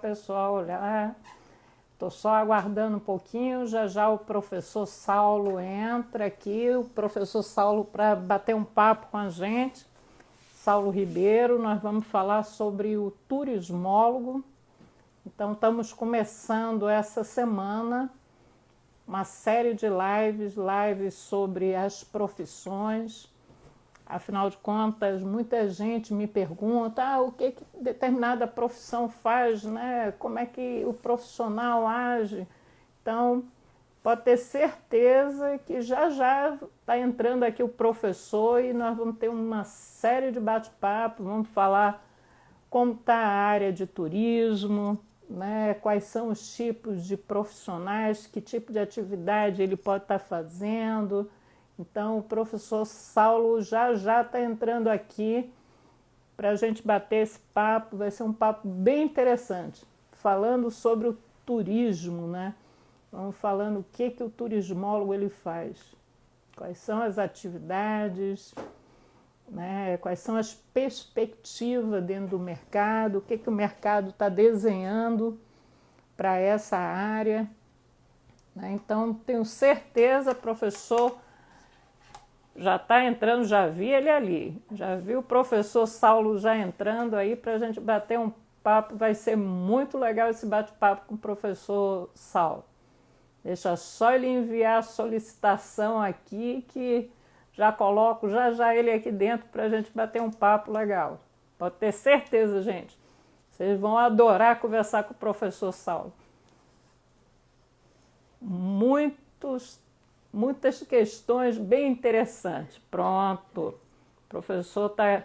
pessoal, olha, estou só aguardando um pouquinho, já já o professor Saulo entra aqui, o professor Saulo para bater um papo com a gente, Saulo Ribeiro, nós vamos falar sobre o turismólogo. Então estamos começando essa semana uma série de lives sobre as profissões. Afinal de contas, muita gente me pergunta o que determinada profissão faz, né? Como é que o profissional age. Então, pode ter certeza que já está entrando aqui o professor e nós vamos ter uma série de bate-papos, vamos falar como está a área de turismo, né? Quais são os tipos de profissionais, que tipo de atividade ele pode estar fazendo. Então, o professor Saulo já está entrando aqui para a gente bater esse papo. Vai ser um papo bem interessante, falando sobre o turismo, né? Vamos falando o que o turismólogo ele faz, quais são as atividades, né? Quais são as perspectivas dentro do mercado, o que o mercado está desenhando para essa área, né? Então, tenho certeza, professor, já está entrando, já vi ele ali, já vi o professor Saulo já entrando aí para a gente bater um papo, vai ser muito legal esse bate-papo com o professor Saulo. Deixa só ele enviar a solicitação aqui que já coloco já ele aqui dentro para a gente bater um papo legal. Pode ter certeza, gente, vocês vão adorar conversar com o professor Saulo. Muitas questões bem interessantes. Pronto, o professor está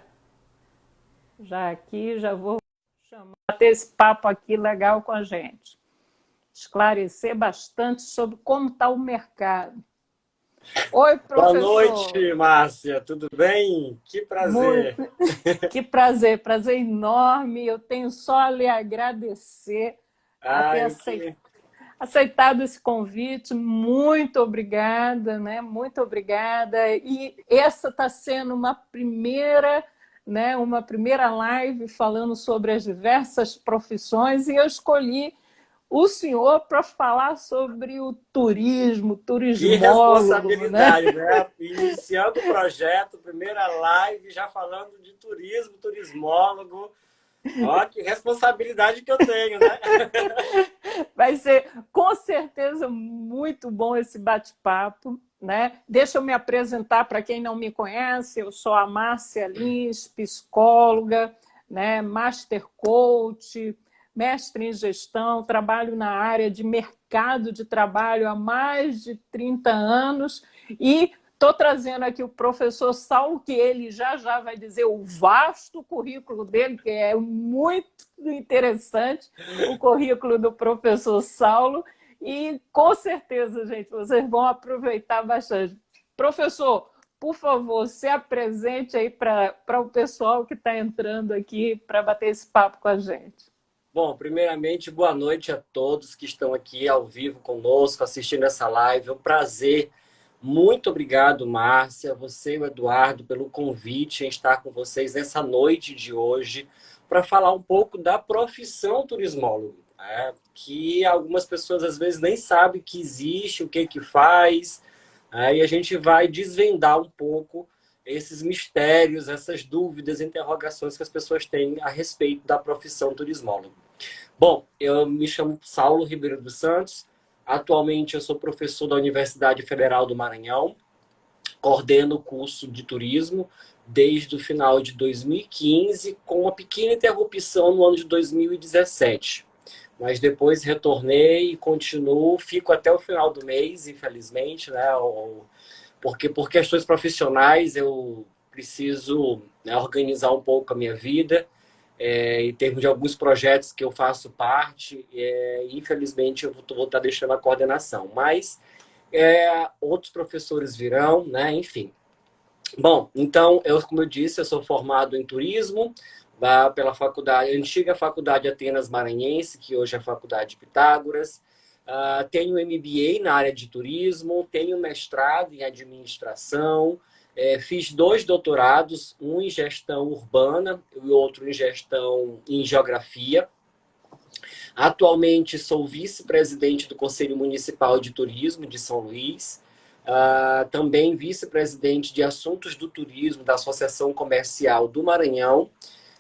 já aqui, já vou chamar para ter esse papo aqui legal com a gente. Esclarecer bastante sobre como está o mercado. Oi, professor. Boa noite, Márcia, tudo bem? Que prazer. Que prazer enorme. Eu tenho só a lhe agradecer a ter aceitado esse convite, muito obrigada, né? Muito obrigada. E essa está sendo uma primeira live falando sobre as diversas profissões e eu escolhi o senhor para falar sobre o turismólogo. Que responsabilidade, né? Iniciando o projeto, primeira live, já falando de turismo, turismólogo. Ó, que responsabilidade que eu tenho, né? Vai ser, com certeza, muito bom esse bate-papo, né? Deixa eu me apresentar para quem não me conhece. Eu sou a Márcia Lins, psicóloga, né? Master Coach, mestre em gestão, trabalho na área de mercado de trabalho há mais de 30 anos e estou trazendo aqui o professor Saulo, que ele já vai dizer o vasto currículo dele, que é muito interessante, o currículo do professor Saulo, e com certeza, gente, vocês vão aproveitar bastante. Professor, por favor, se apresente aí para o pessoal que está entrando aqui para bater esse papo com a gente. Bom, primeiramente, boa noite a todos que estão aqui ao vivo conosco, assistindo essa live. É um prazer. Muito obrigado, Márcia, você e o Eduardo, pelo convite em estar com vocês nessa noite de hoje para falar um pouco da profissão turismólogo, né? Que algumas pessoas às vezes nem sabem que existe, o que faz, né? E a gente vai desvendar um pouco esses mistérios, essas dúvidas, interrogações que as pessoas têm a respeito da profissão turismólogo. Bom, eu me chamo Saulo Ribeiro dos Santos. Atualmente eu sou professor da Universidade Federal do Maranhão, coordeno o curso de turismo desde o final de 2015, com uma pequena interrupção no ano de 2017. Mas depois retornei e continuo, fico até o final do mês, infelizmente, né? Porque por questões profissionais eu preciso, né, organizar um pouco a minha vida. Em termos de alguns projetos que eu faço parte, infelizmente eu vou estar deixando a coordenação, mas outros professores virão, né? Enfim. Bom, então, como eu disse, eu sou formado em turismo pela antiga Faculdade Atenas Maranhense, que hoje é a Faculdade Pitágoras. Tenho MBA na área de turismo, tenho mestrado em administração. Fiz 2 doutorados, um em gestão urbana e outro em gestão em geografia. Atualmente sou vice-presidente do Conselho Municipal de Turismo de São Luís, também vice-presidente de Assuntos do Turismo da Associação Comercial do Maranhão,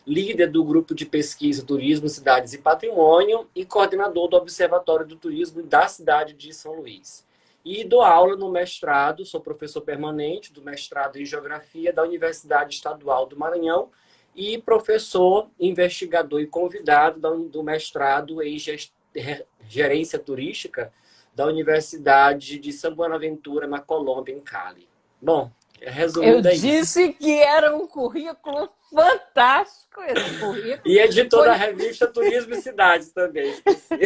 líder do Grupo de Pesquisa Turismo, Cidades e Patrimônio e coordenador do Observatório do Turismo da cidade de São Luís. E dou aula no mestrado, sou professor permanente do mestrado em Geografia da Universidade Estadual do Maranhão e professor, investigador e convidado do mestrado em Gerência Turística da Universidade de São Buenaventura, na Colômbia, em Cali. Bom, resumindo é isso. Eu disse que era um currículo fantástico esse currículo. E editor da revista Turismo e Cidades também, esqueci.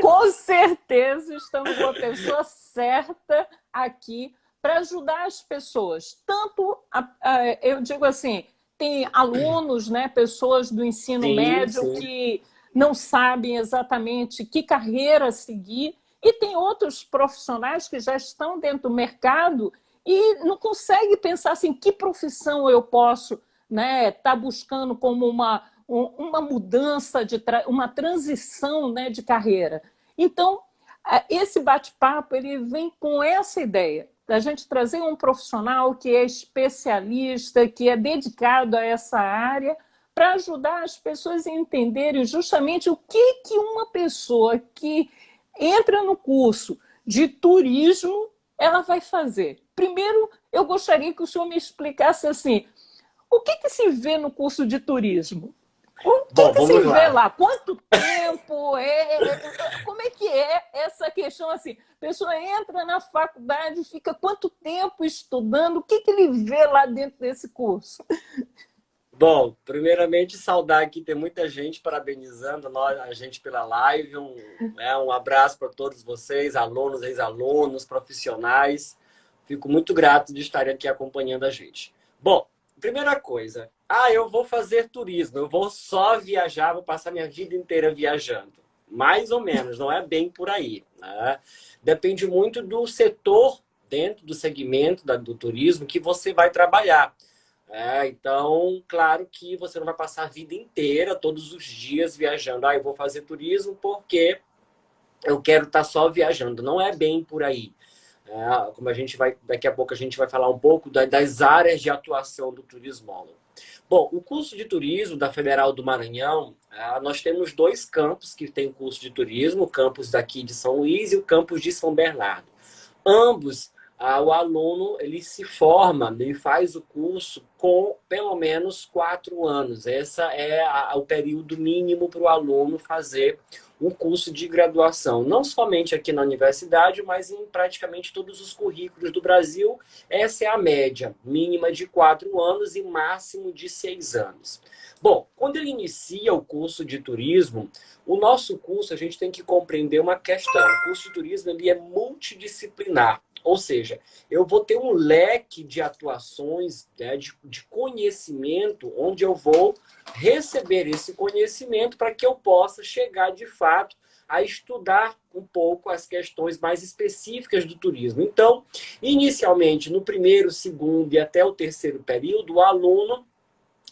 Com certeza estamos com a pessoa certa aqui para ajudar as pessoas. Tanto, eu digo assim, tem alunos, né, pessoas do ensino médio que não sabem exatamente que carreira seguir, e tem outros profissionais que já estão dentro do mercado e não conseguem pensar assim, que profissão eu posso, né, tá buscando como uma mudança, uma transição, né, de carreira. Então, esse bate-papo ele vem com essa ideia, da gente trazer um profissional que é especialista, que é dedicado a essa área, para ajudar as pessoas a entenderem justamente o que uma pessoa que entra no curso de turismo ela vai fazer. Primeiro, eu gostaria que o senhor me explicasse assim, o que se vê no curso de turismo? O que se vê lá? Quanto tempo? Como é que é essa questão assim? A pessoa entra na faculdade, fica quanto tempo estudando? O que ele vê lá dentro desse curso? Bom, primeiramente saudar aqui, tem muita gente parabenizando a gente pela live. Um abraço para todos vocês, alunos, ex-alunos, profissionais. Fico muito grato de estar aqui acompanhando a gente. Bom, primeira coisa, eu vou fazer turismo, eu vou só viajar, vou passar minha vida inteira viajando. Mais ou menos, não é bem por aí, né? Depende muito do setor, dentro do segmento do turismo, que você vai trabalhar. Então, claro que você não vai passar a vida inteira, todos os dias viajando. Eu vou fazer turismo porque eu quero estar só viajando. Não é bem por aí. Como daqui a pouco a gente vai falar um pouco das áreas de atuação do turismólogo. Bom, o curso de turismo da Federal do Maranhão, nós temos 2 campos que tem o curso de turismo, o campus daqui de São Luís e o campus de São Bernardo. Ambos, o aluno ele se forma, ele faz o curso com pelo menos 4 anos. Esse é o período mínimo para o aluno fazer um curso de graduação, não somente aqui na universidade, mas em praticamente todos os currículos do Brasil. Essa é a média, mínima de 4 anos e máximo de 6 anos. Bom, quando ele inicia o curso de turismo, o nosso curso, a gente tem que compreender uma questão. O curso de turismo ele é multidisciplinar, ou seja, eu vou ter um leque de atuações, né, de conhecimento, onde eu vou receber esse conhecimento para que eu possa chegar, de fato, a estudar um pouco as questões mais específicas do turismo. Então, inicialmente, no primeiro, segundo e até o terceiro período, o aluno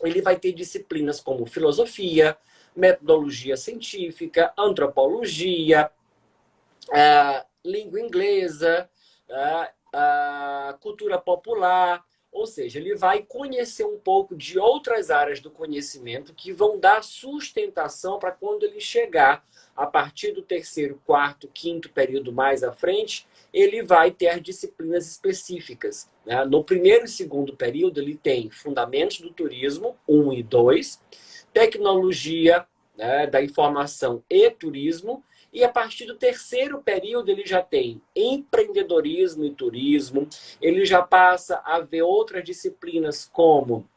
ele vai ter disciplinas como filosofia, metodologia científica, antropologia, língua inglesa, cultura popular, ou seja, ele vai conhecer um pouco de outras áreas do conhecimento que vão dar sustentação para quando ele chegar a partir do terceiro, quarto, quinto período mais à frente, ele vai ter disciplinas específicas. No primeiro e segundo período, ele tem Fundamentos do Turismo, 1 e 2, Tecnologia, da Informação e Turismo, e a partir do terceiro período ele já tem empreendedorismo e turismo, ele já passa a ver outras disciplinas como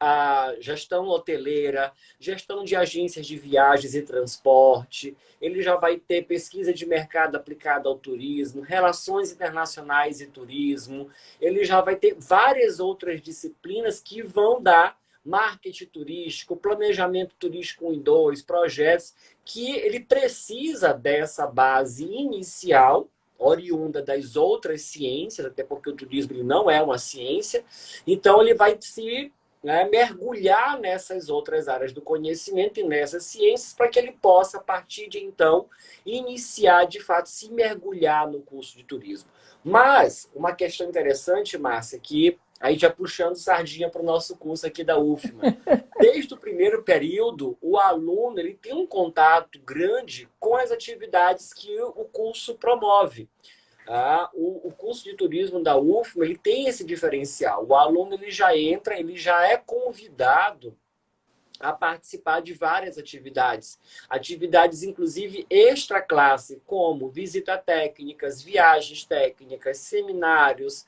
a gestão hoteleira, gestão de agências de viagens e transporte, ele já vai ter pesquisa de mercado aplicada ao turismo, relações internacionais e turismo, ele já vai ter várias outras disciplinas que vão dar marketing turístico, planejamento turístico 1 e 2, projetos, que ele precisa dessa base inicial, oriunda das outras ciências, até porque o turismo ele não é uma ciência, então ele vai se né, mergulhar nessas outras áreas do conhecimento e nessas ciências para que ele possa, a partir de então, iniciar, de fato, se mergulhar no curso de turismo. Mas, uma questão interessante, Márcia, que aí já puxando sardinha para o nosso curso aqui da UFMA. Desde o primeiro período, o aluno ele tem um contato grande com as atividades que o curso promove. O curso de turismo da UFMA ele tem esse diferencial. O aluno ele já entra, ele já é convidado a participar de várias atividades. Atividades, inclusive, extra-classe, como visita técnicas, viagens técnicas, seminários,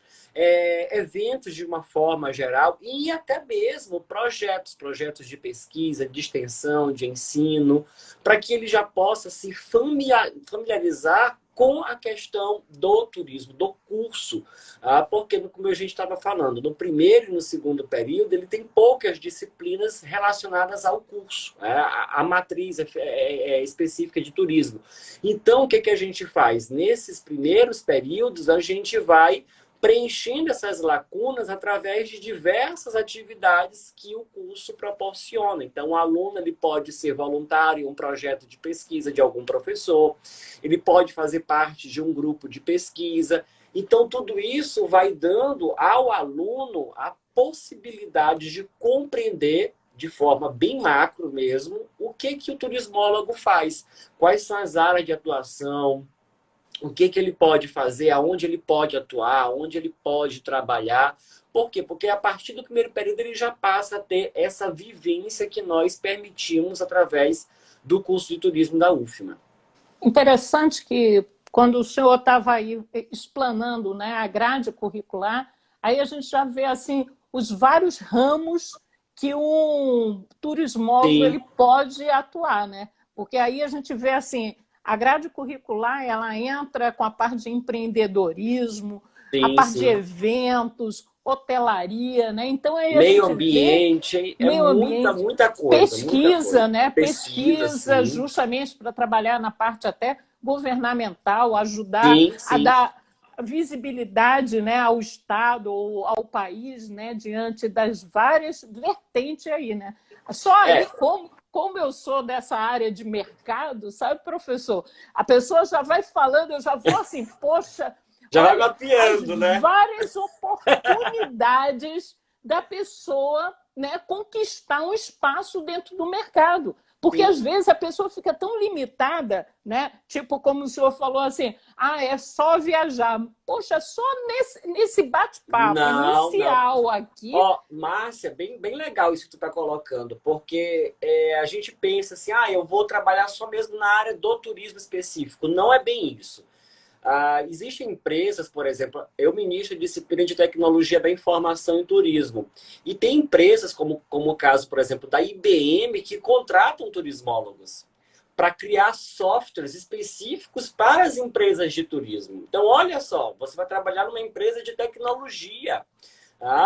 eventos de uma forma geral e até mesmo projetos de pesquisa, de extensão, de ensino, para que ele já possa se familiarizar com a questão do turismo, do curso. Porque, como a gente estava falando, no primeiro e no segundo período, ele tem poucas disciplinas relacionadas ao curso, a matriz específica de turismo. Então, o que a gente faz? Nesses primeiros períodos, a gente vai preenchendo essas lacunas através de diversas atividades que o curso proporciona. Então, o aluno ele pode ser voluntário em um projeto de pesquisa de algum professor, ele pode fazer parte de um grupo de pesquisa. Então, tudo isso vai dando ao aluno a possibilidade de compreender de forma bem macro mesmo o que o turismólogo faz, quais são as áreas de atuação, o que ele pode fazer, aonde ele pode atuar, onde ele pode trabalhar. Por quê? Porque a partir do primeiro período ele já passa a ter essa vivência que nós permitimos através do curso de turismo da UFMA. Interessante que quando o senhor estava aí explanando, né, a grade curricular, aí a gente já vê assim os vários ramos que um turismólogo ele pode atuar, né? Porque aí a gente vê assim, a grade curricular ela entra com a parte de empreendedorismo, a parte de eventos, hotelaria, né? Então aí a meio gente ambiente, vê muita coisa. Pesquisa, né? Pesquisa justamente para trabalhar na parte até governamental, ajudar a dar visibilidade, né, ao Estado ou ao país, né, diante das várias vertentes aí, né? Só aí, como eu sou dessa área de mercado, sabe, professor? A pessoa já vai falando, eu já vou assim, poxa, já vai mapeando, né? Várias oportunidades da pessoa, né, conquistar um espaço dentro do mercado. Porque, às vezes, a pessoa fica tão limitada, né? Tipo, como o senhor falou assim, é só viajar. Poxa, só nesse bate-papo inicial aqui... Márcia, bem legal isso que tu está colocando, porque a gente pensa assim, eu vou trabalhar só mesmo na área do turismo específico. Não é bem isso. Existem empresas, por exemplo, eu ministro a disciplina de tecnologia da informação e turismo. E tem empresas, como o caso, por exemplo, da IBM, que contratam turismólogos para criar softwares específicos para as empresas de turismo. Então, olha só, você vai trabalhar numa empresa de tecnologia,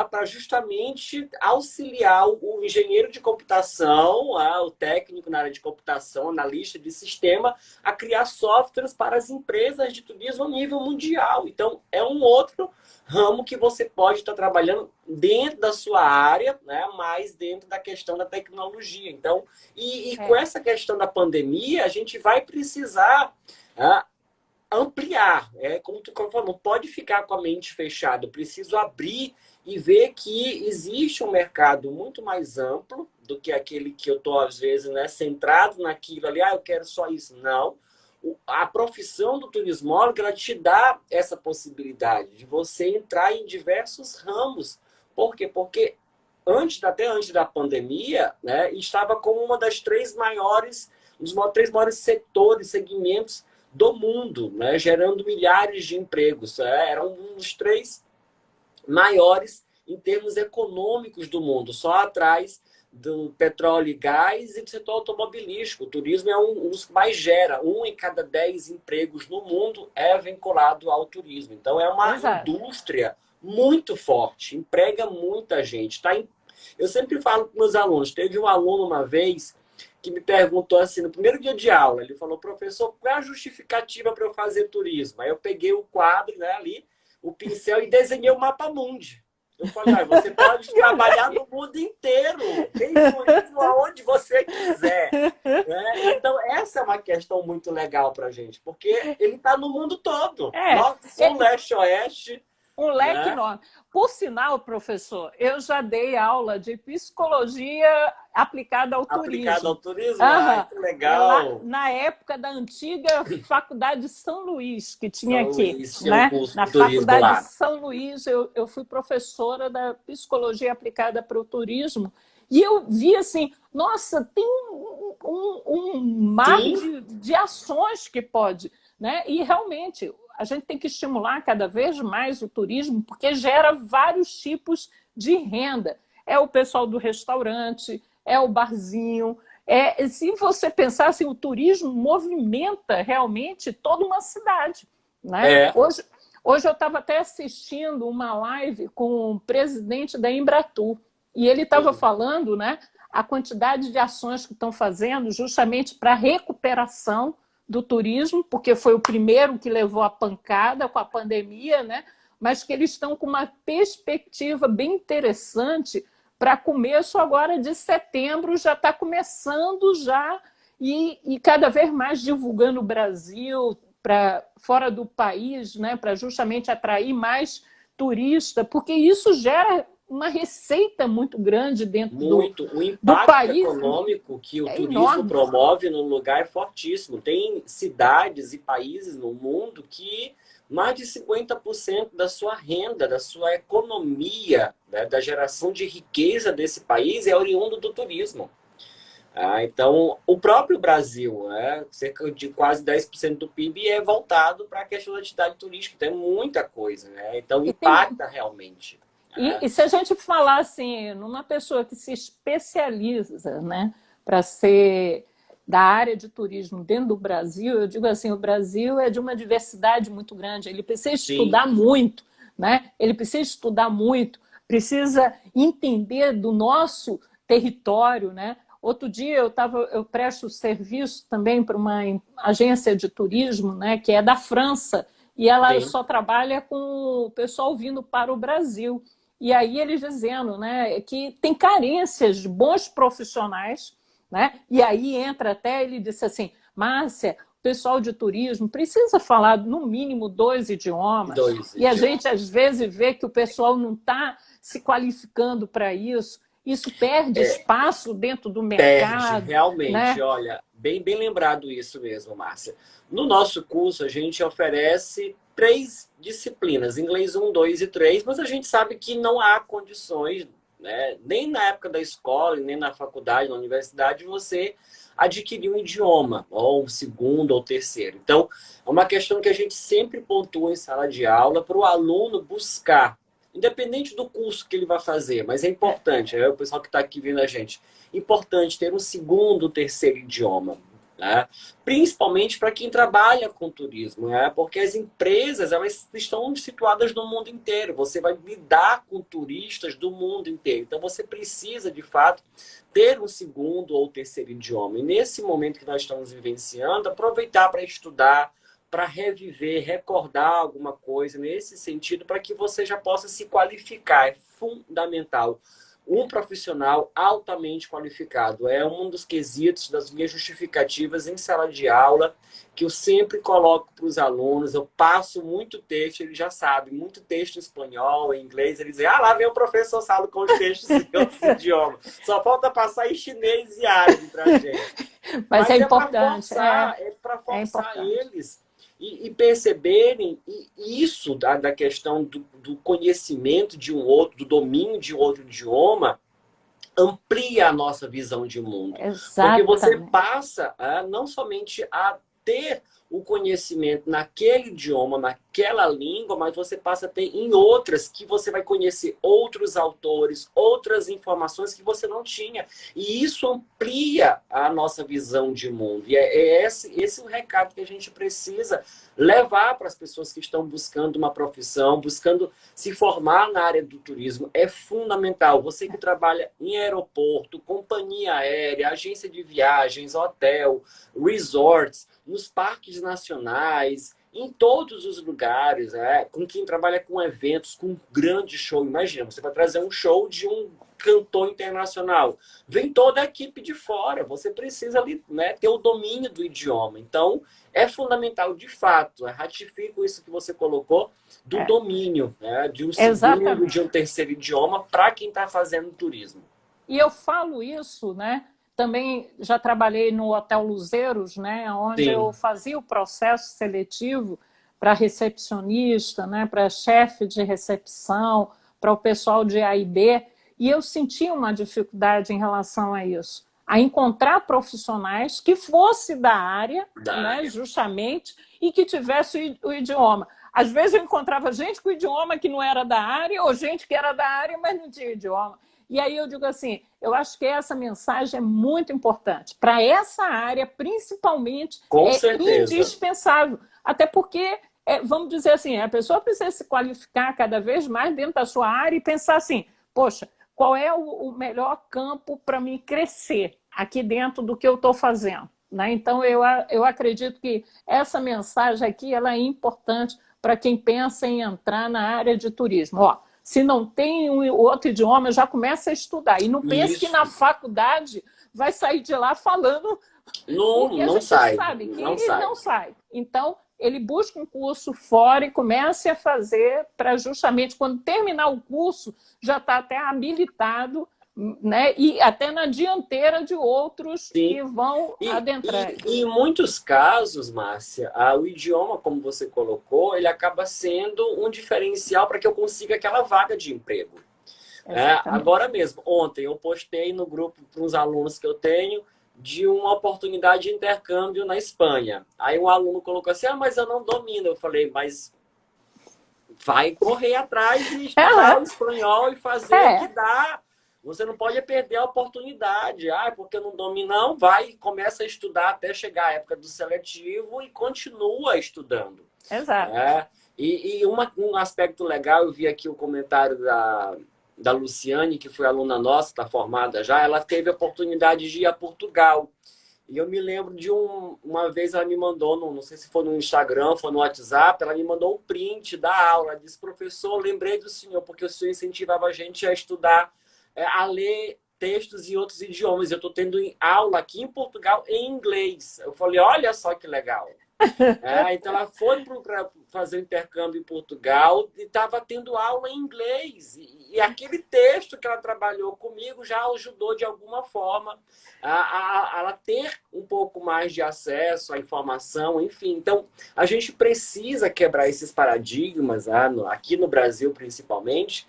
para justamente auxiliar o engenheiro de computação, o técnico na área de computação, analista de sistema, a criar softwares para as empresas de turismo a nível mundial. Então, é um outro ramo que você pode estar trabalhando dentro da sua área, né, mas dentro da questão da tecnologia. Então, com essa questão da pandemia, a gente vai precisar... ampliar, como tu falou, não pode ficar com a mente fechada, eu preciso abrir e ver que existe um mercado muito mais amplo do que aquele que eu estou, às vezes, né, centrado naquilo ali, eu quero só isso. Não. A profissão do turismólogo, ela te dá essa possibilidade de você entrar em diversos ramos. Por quê? Porque até antes da pandemia, né, estava como um dos três maiores setores, segmentos do mundo, né, gerando milhares de empregos. Era um dos três maiores em termos econômicos do mundo, só atrás do petróleo e gás e do setor automobilístico. O turismo é um dos que mais gera. 1 em cada 10 empregos no mundo é vinculado ao turismo. Então, é uma indústria muito forte, emprega muita gente. Eu sempre falo para meus alunos, teve um aluno uma vez que me perguntou assim, no primeiro dia de aula, ele falou, professor, qual é a justificativa para eu fazer turismo? Aí eu peguei o quadro, né, ali, o pincel e desenhei o mapa mundi. Eu falei, ah, você pode trabalhar no mundo inteiro, tem turismo aonde você quiser. Né? Então, essa é uma questão muito legal para a gente, porque ele está no mundo todo. É, Norte, sul, leste, oeste. um leque Né? enorme. Por sinal, professor, eu já dei aula de psicologia aplicada ao Aplicado ao turismo. turismo? Ai, Aham. que É lá legal! na época da antiga Faculdade São Luís, que tinha São aqui, Luís tinha um né? curso Na de turismo Faculdade lá. São Luís, eu fui professora da psicologia aplicada para o turismo. E eu vi assim, nossa, tem um mar Sim, de ações que pode, né? E realmente a gente tem que estimular cada vez mais o turismo, porque gera vários tipos de renda. É o pessoal do restaurante, é o barzinho. Se você pensar assim, o turismo movimenta realmente toda uma cidade. Né? é. Hoje eu estava até assistindo uma live com o presidente da Embratur, e ele estava falando, né, a quantidade de ações que estão fazendo justamente para a recuperação do turismo, porque foi o primeiro que levou a pancada com a pandemia, né? Mas que eles estão com uma perspectiva bem interessante para começo agora de setembro, já está começando já e cada vez mais divulgando o Brasil para fora do país, né? Para justamente atrair mais turista, porque isso gera uma receita muito grande dentro Muito. O do impacto país, econômico que o é turismo enorme. promove no lugar é fortíssimo. Tem cidades e países no mundo que mais de 50% da sua renda, da sua economia, né, da geração de riqueza desse país é oriundo do turismo. Então, o próprio Brasil, né, cerca de quase 10% do PIB é voltado para a questão da atividade turística. Tem muita coisa, né? Então, E tem impacta realmente. E se a gente falar assim, numa pessoa que se especializa, né, para ser da área de turismo dentro do Brasil, eu digo assim, o Brasil é de uma diversidade muito grande, ele precisa Sim, estudar muito, né? Ele precisa estudar muito, precisa entender do nosso território, né? Outro dia eu presto serviço também para uma agência de turismo, né, que é da França, e ela sim. só trabalha com o pessoal vindo para o Brasil. E aí eles dizendo, né, que tem carências de bons profissionais, né? E aí entra até, ele disse assim, Márcia, o pessoal de turismo precisa falar no mínimo 2 idiomas, Dois e a idiomas. gente às vezes vê que o pessoal não está se qualificando para isso perde espaço dentro do Perde, mercado, realmente. né? Olha, bem lembrado isso mesmo, Márcia. No nosso curso, a gente oferece 3 disciplinas, inglês 1, 2 e 3, mas a gente sabe que não há condições, né, nem na época da escola, nem na faculdade, na universidade, você adquirir um idioma, ou um segundo ou terceiro. Então, é uma questão que a gente sempre pontua em sala de aula para o aluno buscar, independente do curso que ele vai fazer, mas é importante, o pessoal que está aqui vendo a gente, importante ter um segundo, terceiro idioma, né? Principalmente para quem trabalha com turismo, né? Porque as empresas elas estão situadas no mundo inteiro. Você vai lidar com turistas do mundo inteiro. Então você precisa, de fato, ter um segundo ou terceiro idioma. E nesse momento que nós estamos vivenciando, aproveitar para estudar, para reviver, recordar alguma coisa nesse sentido, para que você já possa se qualificar. É fundamental. Um profissional altamente qualificado. É um dos quesitos das minhas justificativas em sala de aula, que eu sempre coloco para os alunos. Eu passo muito texto, eles já sabem, muito texto em espanhol, em inglês. Eles dizem, lá vem o professor Saulo com os textos em outros idiomas. Só falta passar em chinês e árabe para a gente. Mas é Mas importante, é para é forçar importante. eles e perceberem isso da questão do conhecimento de um outro, do domínio de outro idioma, amplia a nossa visão de mundo. Porque você Exatamente. passa não somente a ter o conhecimento naquele idioma, naquela língua, mas você passa a ter em outras que você vai conhecer outros autores, outras informações que você não tinha. E isso amplia a nossa visão de mundo. E é esse o recado que a gente precisa levar para as pessoas que estão buscando uma profissão, buscando se formar na área do turismo. É fundamental. Você que trabalha em aeroporto, companhia aérea, agência de viagens, hotel, resorts, nos parques parques nacionais, em todos os lugares, com quem trabalha com eventos, com um grande show. Imagina, você vai trazer um show de um cantor internacional. Vem toda a equipe de fora. Você precisa ali, né, ter o domínio do idioma. Então, é fundamental, de fato. Ratifico isso que você colocou, do domínio, né, de um segundo, de um terceiro idioma para quem está fazendo turismo. E eu falo isso, né? Também já trabalhei no Hotel Luzeiros, né, onde eu fazia o processo seletivo para recepcionista, né, para chefe de recepção, para o pessoal de A e B, e eu sentia uma dificuldade em relação a isso, a encontrar profissionais que fosse da área, né, justamente, e que tivesse o idioma. Às vezes eu encontrava gente com idioma que não era da área, ou gente que era da área, mas não tinha idioma. E aí eu digo assim, eu acho que essa mensagem é muito importante. Para essa área, principalmente, com certeza, indispensável. Até porque, vamos dizer assim, a pessoa precisa se qualificar cada vez mais dentro da sua área e pensar assim, poxa, qual é o melhor campo para mim crescer aqui dentro do que eu estou fazendo? Né? Então, eu acredito que essa mensagem aqui ela é importante para quem pensa em entrar na área de turismo. Ó, se não tem um outro idioma, já começa a estudar. E não pense que na faculdade vai sair de lá falando. Não sai. Sabe que não sai. Então, ele busca um curso fora e comece a fazer para justamente, quando terminar o curso, já está até habilitado, né? E até na dianteira de outros que vão adentrar. E em muitos casos, Márcia, o idioma, como você colocou, ele acaba sendo um diferencial para que eu consiga aquela vaga de emprego. Agora mesmo, ontem eu postei no grupo para uns alunos que eu tenho de uma oportunidade de intercâmbio na Espanha. Aí um aluno colocou assim, mas eu não domino. Eu falei, mas vai correr atrás e estudar o espanhol e fazer o que dá. Você não pode perder a oportunidade. Porque eu não domino, não. Vai e começa a estudar até chegar a época do seletivo e continua estudando. Exato. E um aspecto legal, eu vi aqui o comentário da Luciane, que foi aluna nossa, está formada já. Ela teve a oportunidade de ir a Portugal. E eu me lembro de uma vez ela me mandou, não sei se foi no Instagram, foi no WhatsApp, ela me mandou um print da aula. Ela disse, professor, lembrei do senhor, porque o senhor incentivava a gente a estudar, a ler textos em outros idiomas. Eu estou tendo aula aqui em Portugal em inglês. Eu falei, olha só que legal. Então ela foi para fazer o intercâmbio em Portugal e estava tendo aula em inglês. E aquele texto que ela trabalhou comigo já ajudou de alguma forma a ela ter um pouco mais de acesso à informação, enfim. Então, a gente precisa quebrar esses paradigmas, aqui no Brasil principalmente,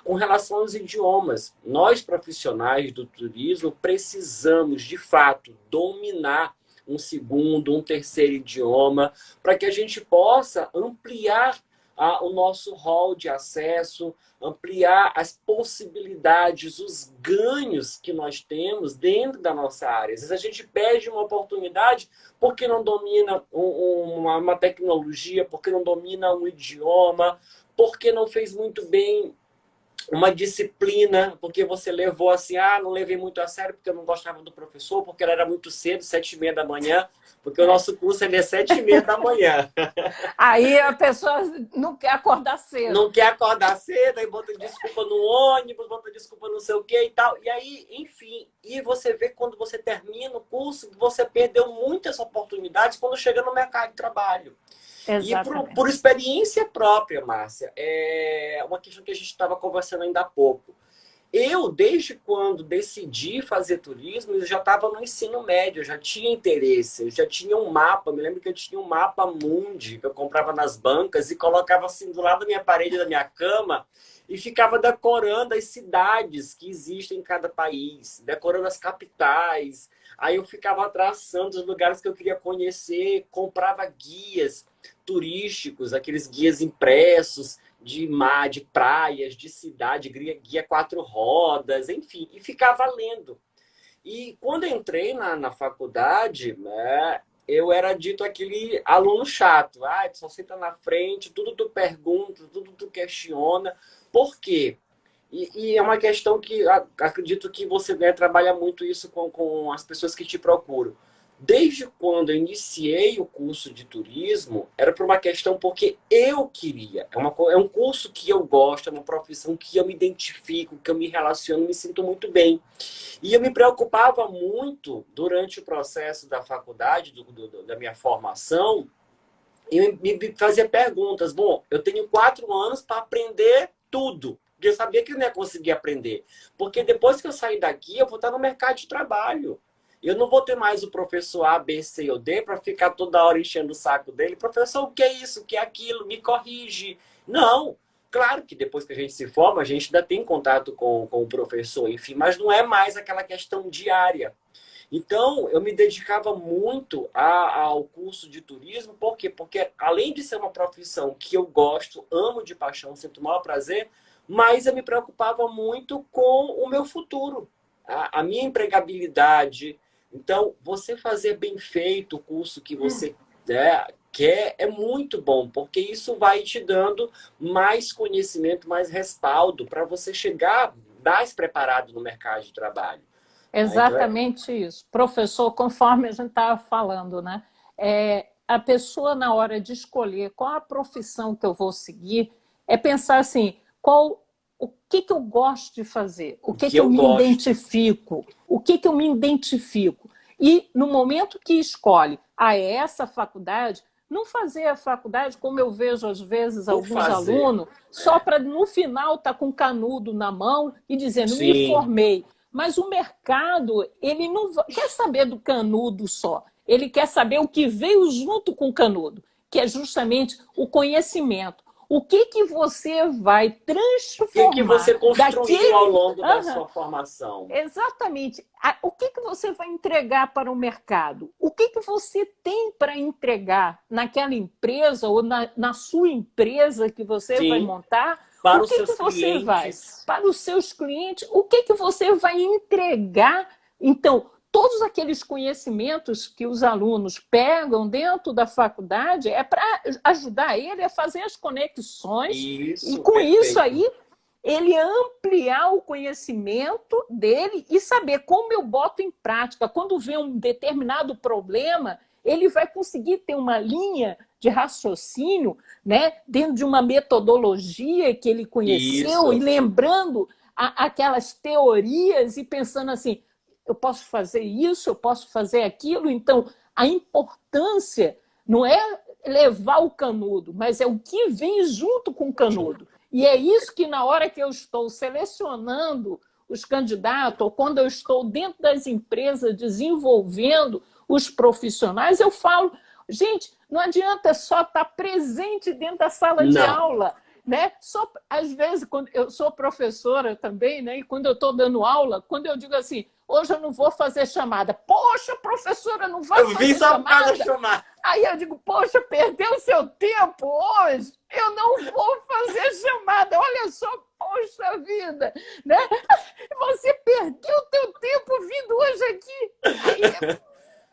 com relação aos idiomas. Nós, profissionais do turismo, precisamos, de fato, dominar um segundo, um terceiro idioma, para que a gente possa ampliar o nosso rol de acesso, ampliar as possibilidades, os ganhos que nós temos dentro da nossa área. Às vezes a gente perde uma oportunidade porque não domina uma tecnologia, porque não domina um idioma, porque não fez muito bem uma disciplina, porque você levou assim, não levei muito a sério porque eu não gostava do professor, porque ele era muito cedo, 7h30 da manhã, porque o nosso curso é 7h30 da manhã. Aí a pessoa não quer acordar cedo. Não quer acordar cedo, aí bota desculpa no ônibus, bota desculpa não sei o que e tal. E aí, enfim, e você vê quando você termina o curso, você perdeu muitas oportunidades quando chega no mercado de trabalho. Exatamente. E por experiência própria, Márcia, é uma questão que a gente estava conversando ainda há pouco. Eu, desde quando decidi fazer turismo, eu já estava no ensino médio, eu já tinha interesse, eu já tinha um mapa. Me lembro que eu tinha um mapa mundi que eu comprava nas bancas e colocava assim do lado da minha parede da minha cama e ficava decorando as cidades que existem em cada país, decorando as capitais. Aí eu ficava traçando os lugares que eu queria conhecer, comprava guias turísticos, aqueles guias impressos de mar, de praias, de cidade, guia 4 rodas, enfim, e ficava lendo. E quando entrei na faculdade, eu era dito aquele aluno chato. Tu só senta na frente, tudo tu pergunta, tudo tu questiona. Por quê? E é uma questão que acredito que você trabalha muito isso com as pessoas que te procuram. Desde quando eu iniciei o curso de turismo, era por uma questão porque eu queria. É um curso que eu gosto, é uma profissão que eu me identifico, que eu me relaciono, me sinto muito bem. E eu me preocupava muito durante o processo da faculdade, da minha formação, e me fazia perguntas. Bom, eu tenho 4 anos para aprender tudo. Porque eu sabia que eu não ia conseguir aprender. Porque depois que eu sair daqui, eu vou estar no mercado de trabalho. Eu não vou ter mais o professor A, B, C ou D para ficar toda hora enchendo o saco dele. Professor, o que é isso? O que é aquilo? Me corrige. Não. Claro que depois que a gente se forma, a gente ainda tem contato com o professor, enfim, mas não é mais aquela questão diária. Então, eu me dedicava muito ao curso de turismo, por quê? Porque além de ser uma profissão que eu gosto, amo de paixão, sinto o maior prazer, mas eu me preocupava muito com o meu futuro, a minha empregabilidade. Então, você fazer bem feito o curso que você quer é muito bom, porque isso vai te dando mais conhecimento, mais respaldo para você chegar mais preparado no mercado de trabalho. Então, Exatamente isso. Professor, conforme a gente estava falando, né? A pessoa, na hora de escolher qual a profissão que eu vou seguir, é pensar assim, o que, que eu gosto de fazer, o o que, que que eu eu me gosto. identifico, o que, que eu me identifico. E no momento que escolhe, é essa faculdade, não fazer a faculdade, como eu vejo às vezes Por alguns fazer. alunos, só para no final estar com canudo na mão e dizendo, me Sim, formei. Mas o mercado, ele não quer saber do canudo só. Ele quer saber o que veio junto com o canudo, que é justamente o conhecimento. O que, que você vai o que que transformar você construiu ao daquele. longo da Uhum, sua formação? exatamente. O que, que você vai entregar para o mercado? O que, que você tem para entregar naquela empresa ou na sua empresa que você vai Sim, montar? O para os que, que seus você vai? clientes. Para os seus clientes, o que, que você vai entregar? Então, todos aqueles conhecimentos que os alunos pegam dentro da faculdade é para ajudar ele a fazer as conexões e, Isso, com isso perfeito. aí, ele ampliar o conhecimento dele e saber como eu boto em prática. Quando vê um determinado problema, ele vai conseguir ter uma linha de raciocínio, né, dentro de uma metodologia que ele conheceu e Isso. lembrando aquelas teorias e pensando assim, eu posso fazer isso, eu posso fazer aquilo. Então, a importância não é levar o canudo, mas é o que vem junto com o canudo. E é isso que, na hora que eu estou selecionando os candidatos, ou quando eu estou dentro das empresas desenvolvendo os profissionais, eu falo, gente, não adianta só estar presente dentro da sala de Não. aula, né? Só às vezes quando eu sou professora também, né? E quando eu estou dando aula, quando eu digo assim, hoje eu não vou fazer chamada. Poxa, professora, não vai Eu vim fazer só por causa da chamada? chamada. Aí eu digo, poxa, perdeu seu tempo hoje? Eu não vou fazer chamada. Olha só, poxa vida, né? Você perdeu o teu tempo vindo hoje aqui.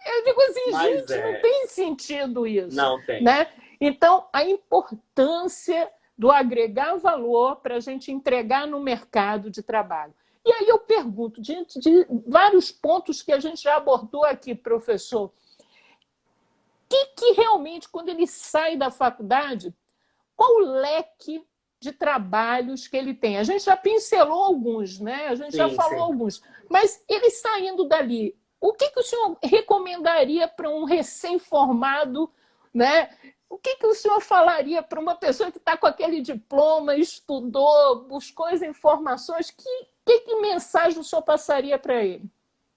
Aí eu digo assim, Mas gente, não tem sentido isso, não tem. né? Então, a importância do agregar valor para a gente entregar no mercado de trabalho. E aí eu pergunto, diante de vários pontos que a gente já abordou aqui, professor, que realmente, quando ele sai da faculdade, qual o leque de trabalhos que ele tem? A gente já pincelou alguns, né? A gente já Sim, falou sim. alguns, mas ele saindo dali, o que, que o senhor recomendaria para um recém-formado, né? O que, que o senhor falaria para uma pessoa que está com aquele diploma, estudou, buscou as informações? Que mensagem o senhor passaria para ele?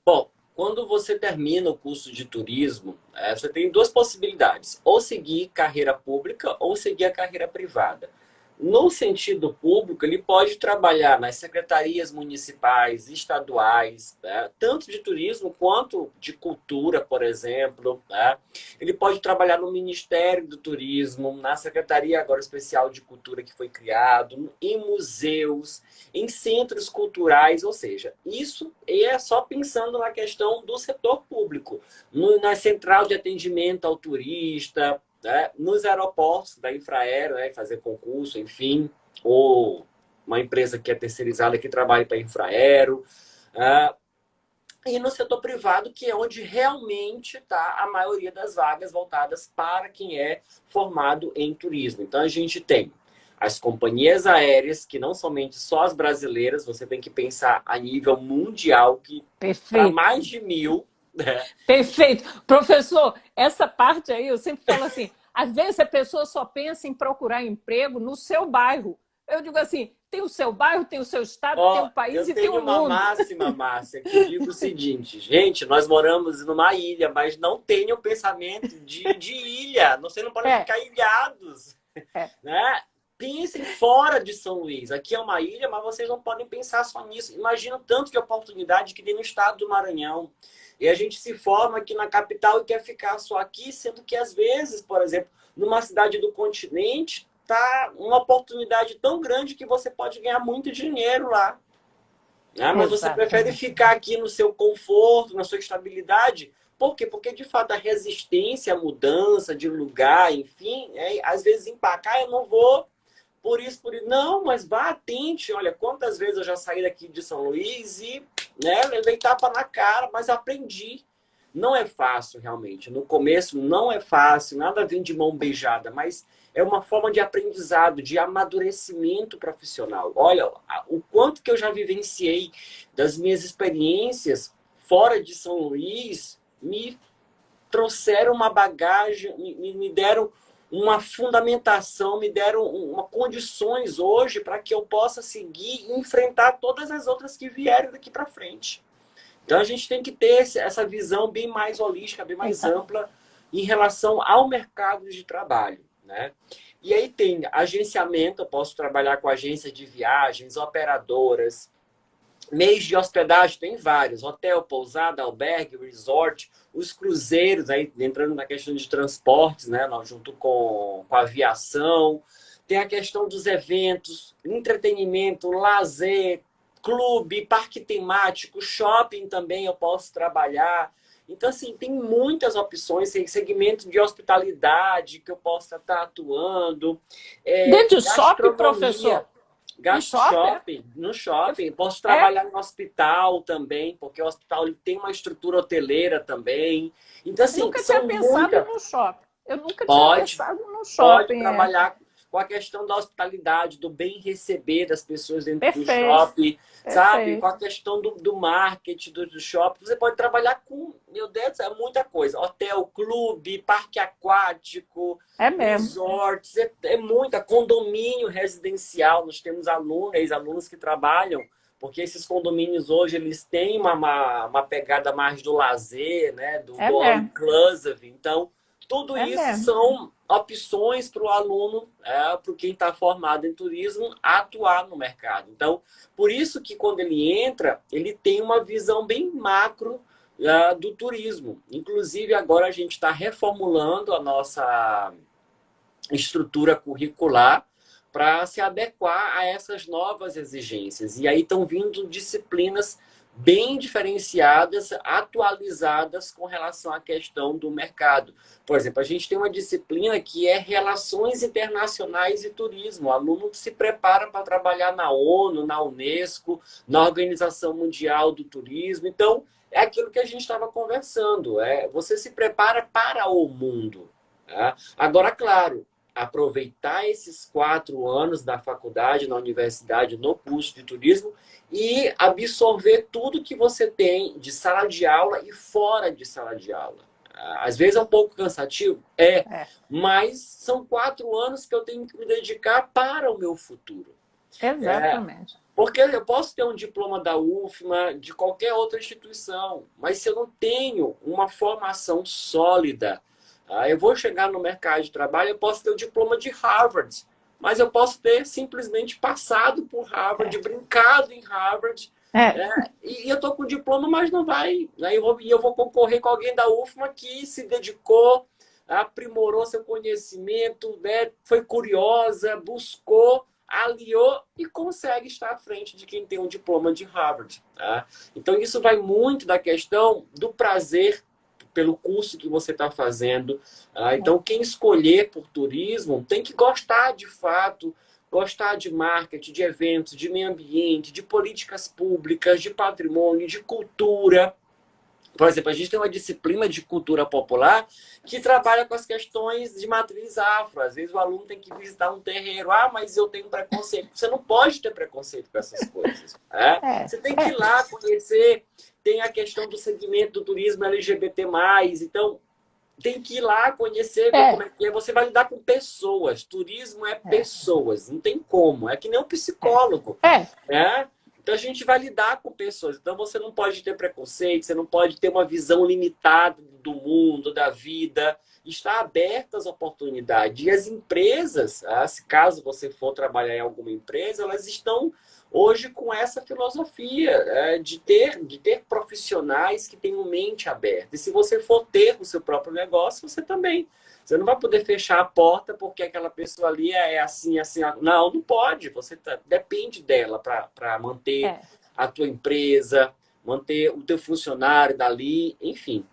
Bom, quando você termina o curso de turismo, você tem duas possibilidades: ou seguir carreira pública ou seguir a carreira privada. No sentido público, ele pode trabalhar nas secretarias municipais, estaduais, né, tanto de turismo quanto de cultura, por exemplo, né? Ele pode trabalhar no Ministério do Turismo, na Secretaria agora especial de Cultura que foi criado, em museus, em centros culturais, ou seja, isso é só pensando na questão do setor público, na central de atendimento ao turista, né, nos aeroportos da Infraero, né, fazer concurso, enfim, ou uma empresa que é terceirizada que trabalha para a Infraero. e no setor privado, que é onde realmente está a maioria das vagas voltadas para quem é formado em turismo. Então, a gente tem as companhias aéreas, que não somente só as brasileiras, você tem que pensar a nível mundial, que para Perfeito. mais de 1.000, né? Perfeito. Professor, essa parte aí, eu sempre falo assim, às vezes a pessoa só pensa em procurar emprego no seu bairro. Eu digo assim, tem o seu bairro, tem o seu estado, tem Ó, o país eu e tem tenho o uma mundo. máxima, Márcia, que digo o seguinte, gente, nós moramos numa ilha, mas não tenham pensamento de ilha, você não pode É, ficar ilhados, é, né? Pensem fora de São Luís. Aqui é uma ilha, mas vocês não podem pensar só nisso. Imagina o tanto de oportunidade que tem no estado do Maranhão. E a gente se forma aqui na capital e quer ficar só aqui, sendo que às vezes, por exemplo, numa cidade do continente, tá uma oportunidade tão grande que você pode ganhar muito dinheiro lá. Né? Mas você prefere exatamente. ficar aqui no seu conforto, na sua estabilidade. Por quê? Porque, de fato, a resistência à mudança de lugar, enfim, às vezes empacar, eu não vou por isso, por isso. Não, mas vá atente. Olha, quantas vezes eu já saí daqui de São Luís e, né, levei tapa na cara, mas aprendi. Não é fácil, realmente. No começo não é fácil, nada vem de mão beijada, mas é uma forma de aprendizado, de amadurecimento profissional. Olha, o quanto que eu já vivenciei das minhas experiências fora de São Luís, me trouxeram uma bagagem, me deram uma fundamentação, me deram uma condições hoje para que eu possa seguir e enfrentar todas as outras que vieram daqui para frente. Então a gente tem que ter essa visão bem mais holística, bem mais Exato. ampla em relação ao mercado de trabalho, né? E aí tem agenciamento, eu posso trabalhar com agências de viagens, operadoras, meios de hospedagem tem vários: hotel, pousada, albergue, resort, os cruzeiros, aí entrando na questão de transportes, né, junto com a aviação. Tem a questão dos eventos, entretenimento, lazer, clube, parque temático, shopping também eu posso trabalhar. Então, assim, tem muitas opções, tem segmento de hospitalidade que eu possa estar atuando, Dentro de shopping, gastronomia. professor? No Gasto shopping? shopping, no shopping. Posso É? trabalhar no hospital também, porque o hospital ele tem uma estrutura hoteleira também. Então, Eu assim, nunca tinha são pensado muitas. no shopping. Eu nunca tinha Pode, pensado no pode shopping, é. trabalhar com a questão da hospitalidade, do bem receber das pessoas dentro do Perfeito, shopping, sabe? Com perfeito. a questão do marketing do shopping. Você pode trabalhar com, meu Deus, é muita coisa. Hotel, clube, parque aquático, É mesmo. resorts, é muita. Condomínio residencial. Nós temos alunos, ex-alunos que trabalham, porque esses condomínios hoje eles têm uma pegada mais do lazer, né? É Do all mesmo. inclusive. Então, tudo É isso mesmo. são opções para o aluno, para quem está formado em turismo, atuar no mercado. Então, por isso que quando ele entra, ele tem uma visão bem macro do turismo. Inclusive, agora a gente está reformulando a nossa estrutura curricular para se adequar a essas novas exigências. E aí estão vindo disciplinas bem diferenciadas, atualizadas com relação à questão do mercado. Por exemplo, a gente tem uma disciplina que é Relações Internacionais e Turismo. O aluno se prepara para trabalhar na ONU, na Unesco, na Organização Mundial do Turismo. Então, é aquilo que a gente estava conversando. Você se prepara para o mundo. Tá? Agora, claro, aproveitar esses 4 anos da faculdade, na universidade, no curso de turismo e absorver tudo que você tem de sala de aula e fora de sala de aula. Às vezes é um pouco cansativo, É. mas são 4 anos que eu tenho que me dedicar para o meu futuro. Exatamente. Porque eu posso ter um diploma da UFMA, de qualquer outra instituição, mas se eu não tenho uma formação sólida, eu vou chegar no mercado de trabalho, eu posso ter o diploma de Harvard, mas eu posso ter simplesmente passado por Harvard, É. brincado em Harvard, É. e eu estou com o diploma, mas não vai. Né? Eu vou concorrer com alguém da UFMA que se dedicou, aprimorou seu conhecimento, né? Foi curiosa, buscou, aliou e consegue estar à frente de quem tem um diploma de Harvard. Tá? Então, isso vai muito da questão do prazer pelo curso que você está fazendo. Então, quem escolher por turismo tem que gostar de fato, gostar de marketing, de eventos, de meio ambiente, de políticas públicas, de patrimônio, de cultura. Por exemplo, a gente tem uma disciplina de cultura popular que trabalha com as questões de matriz afro. Às vezes o aluno tem que visitar um terreiro. Ah, mas eu tenho preconceito. Você não pode ter preconceito com essas coisas. Né? Você tem que ir lá conhecer. Tem a questão do segmento do turismo LGBT+. Então, tem que ir lá conhecer, ver como é que é. Você vai lidar com pessoas. Turismo é pessoas. Não tem como. É que nem um psicólogo. Né? Então, a gente vai lidar com pessoas. Então, você não pode ter preconceito, você não pode ter uma visão limitada do mundo, da vida. Está aberta às oportunidades. E as empresas, se caso você for trabalhar em alguma empresa, elas estão hoje com essa filosofia de ter profissionais que tenham mente aberta. E se você for ter o seu próprio negócio, você também. Você não vai poder fechar a porta porque aquela pessoa ali é assim, assim. Não, não pode. Você depende dela para manter a tua empresa, manter o teu funcionário dali, enfim.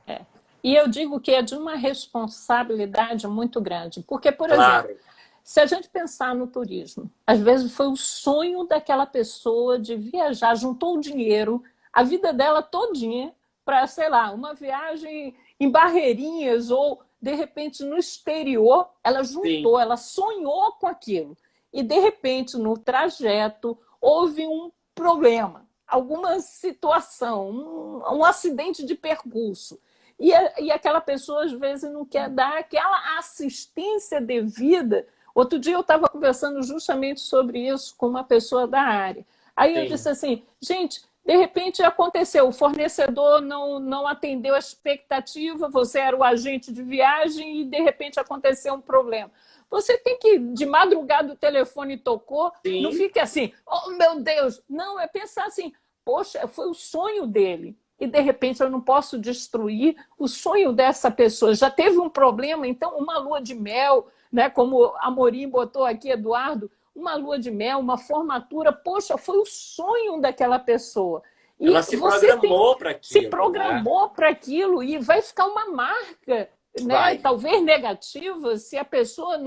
E eu digo que é de uma responsabilidade muito grande. Porque, por Claro. exemplo, se a gente pensar no turismo, às vezes foi o sonho daquela pessoa de viajar, juntou o dinheiro, a vida dela todinha, para, sei lá, uma viagem em Barreirinhas ou, de repente, no exterior, ela juntou, Sim. ela sonhou com aquilo. E, de repente, no trajeto, houve um problema, alguma situação, um acidente de percurso. E aquela pessoa, às vezes, não quer dar aquela assistência devida. Outro dia eu estava conversando justamente sobre isso com uma pessoa da área. Aí eu disse assim, gente, de repente aconteceu, o fornecedor não atendeu a expectativa, você era o agente de viagem e de repente aconteceu um problema. Você tem que, de madrugada o telefone tocou, não fique assim, oh meu Deus, não, é pensar assim, poxa, foi o sonho dele. E, de repente, eu não posso destruir o sonho dessa pessoa. Já teve um problema, então, uma lua de mel, né, como a Amorim botou aqui, Eduardo, uma lua de mel, uma formatura, poxa, foi o sonho daquela pessoa. E ela se programou para aquilo. Se programou para aquilo e vai ficar uma marca, né, talvez negativa, se a pessoa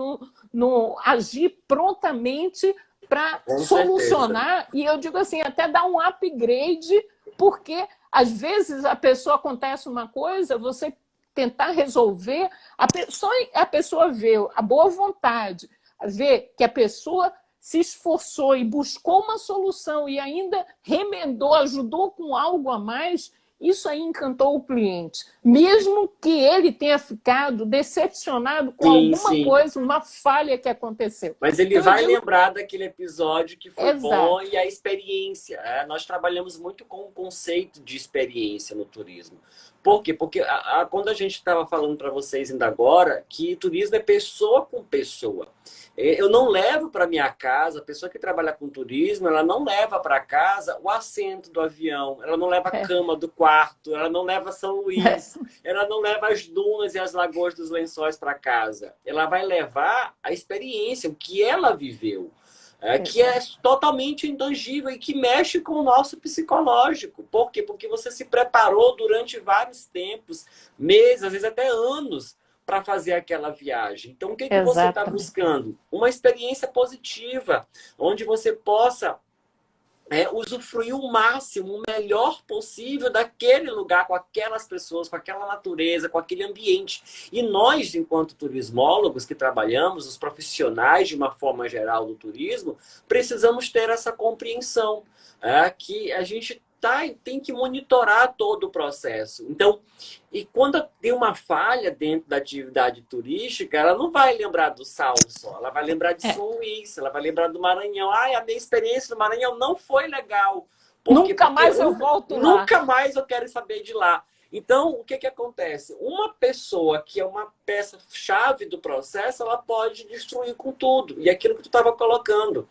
não agir prontamente para solucionar. E eu digo assim, até dar um upgrade, porque às vezes a pessoa acontece uma coisa, você tentar resolver, a pessoa vê a boa vontade, vê que a pessoa se esforçou e buscou uma solução e ainda remendou, ajudou com algo a mais, isso aí encantou o cliente. Mesmo que ele tenha ficado decepcionado com alguma coisa, uma falha que aconteceu. Mas ele então, vai lembrar daquele episódio que foi bom e a experiência. Nós trabalhamos muito com o conceito de experiência no turismo. Por quê? Porque quando a gente estava falando para vocês ainda agora, que turismo é pessoa com pessoa. Eu não levo para minha casa, a pessoa que trabalha com turismo, ela não leva para casa o assento do avião, ela não leva a cama do quarto, ela não leva São Luís, ela não leva as dunas e as lagoas dos Lençóis para casa. Ela vai levar a experiência, o que ela viveu. Que é totalmente intangível e que mexe com o nosso psicológico. Por quê? Porque você se preparou durante vários tempos, meses, às vezes até anos, para fazer aquela viagem. Então, o que você está buscando? Uma experiência positiva, onde você possa usufruir o máximo, o melhor possível daquele lugar, com aquelas pessoas, com aquela natureza, com aquele ambiente. E nós, enquanto turismólogos que trabalhamos, os profissionais de uma forma geral do turismo, precisamos ter essa compreensão, que a gente tem que monitorar todo o processo. Então, e quando tem uma falha dentro da atividade turística, ela não vai lembrar do Sal só, ela vai lembrar de São Luís, ela vai lembrar do Maranhão. A minha experiência no Maranhão não foi legal. Nunca mais eu volto lá. Nunca mais eu quero saber de lá. Então, o que acontece? Uma pessoa que é uma peça-chave do processo, ela pode destruir com tudo. E aquilo que tu estava colocando.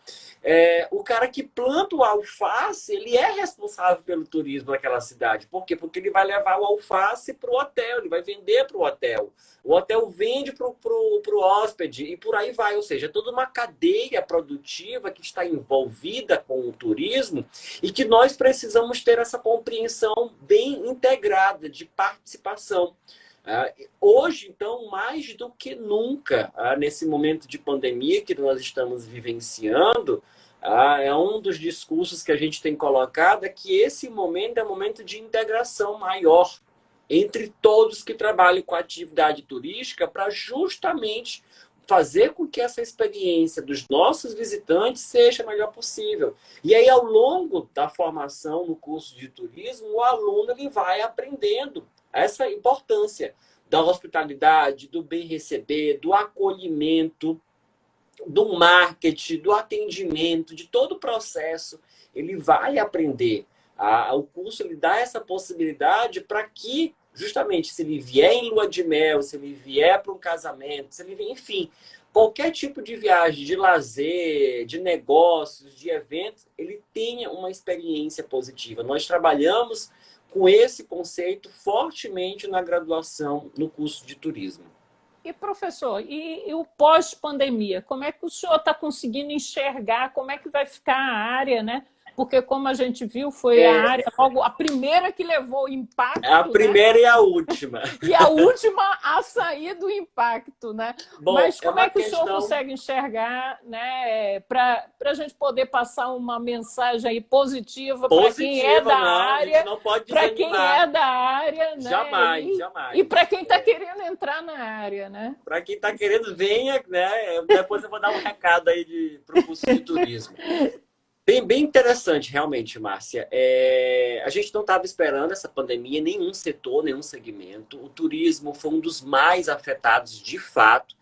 O cara que planta o alface, ele é responsável pelo turismo naquela cidade. Por quê? Porque ele vai levar o alface para o hotel, ele vai vender para o hotel. O hotel vende para o hóspede e por aí vai. Ou seja, toda uma cadeia produtiva que está envolvida com o turismo e que nós precisamos ter essa compreensão bem integrada de participação. Hoje, então, mais do que nunca, nesse momento de pandemia que nós estamos vivenciando, é um dos discursos que a gente tem colocado, é que esse momento é um momento de integração maior. entre todos que trabalham com atividade turística para justamente fazer com que essa experiência dos nossos visitantes seja a melhor possível. E aí, ao longo da formação no curso de turismo, o aluno ele vai aprendendo essa importância da hospitalidade, do bem receber, do acolhimento, do marketing, do atendimento, de todo o processo. Ele vai aprender. O curso ele dá essa possibilidade para que, justamente, se ele vier em lua de mel, se ele vier para um casamento, se ele vier, enfim, qualquer tipo de viagem, de lazer, de negócios, de eventos, ele tenha uma experiência positiva. Nós trabalhamos com esse conceito fortemente na graduação no curso de turismo. E, professor, e o pós-pandemia? Como é que o senhor está conseguindo enxergar como é que vai ficar a área, né? Porque, como a gente viu, foi a área logo a primeira que levou o impacto. A primeira, né? E a última. E a última a sair do impacto, né? Bom, mas como é que o senhor consegue enxergar, né, para a gente poder passar uma mensagem aí positiva para quem é da área, para quem é da área, né? Jamais, jamais. E para quem está querendo entrar na área, né? Para quem está querendo, venha, né? Depois eu vou dar um recado aí para o curso de turismo. Bem interessante, realmente, Márcia. A gente não estava esperando essa pandemia, nenhum setor, nenhum segmento. O turismo foi um dos mais afetados, de fato,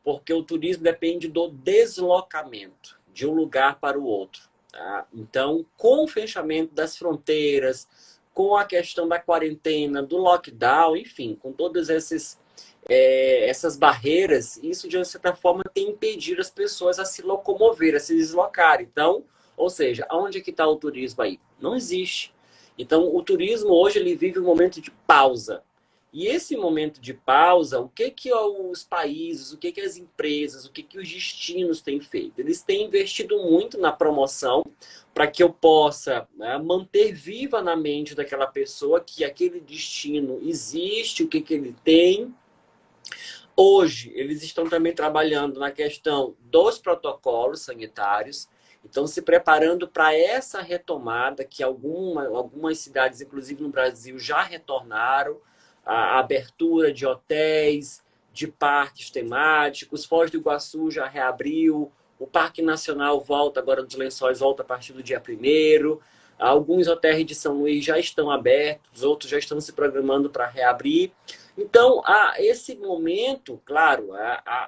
porque o turismo depende do deslocamento de um lugar para o outro. Tá? Então, com o fechamento das fronteiras, com a questão da quarentena, do lockdown, enfim, com todas essas barreiras, isso, de uma certa forma, tem impedido as pessoas a se locomover, a se deslocar. Então, ou seja, onde é que está o turismo aí? Não existe. Então, o turismo hoje ele vive um momento de pausa. E esse momento de pausa, o que os países, o que as empresas, o que os destinos têm feito? Eles têm investido muito na promoção para que eu possa, né, manter viva na mente daquela pessoa que aquele destino existe, o que ele tem. Hoje, eles estão também trabalhando na questão dos protocolos sanitários. Então, se preparando para essa retomada, que algumas cidades, inclusive no Brasil, já retornaram, a abertura de hotéis, de parques temáticos, Foz do Iguaçu já reabriu, o Parque Nacional volta agora dos Lençóis, volta a partir do dia 1º, alguns hotéis de São Luís já estão abertos, outros já estão se programando para reabrir. Então, esse momento, claro,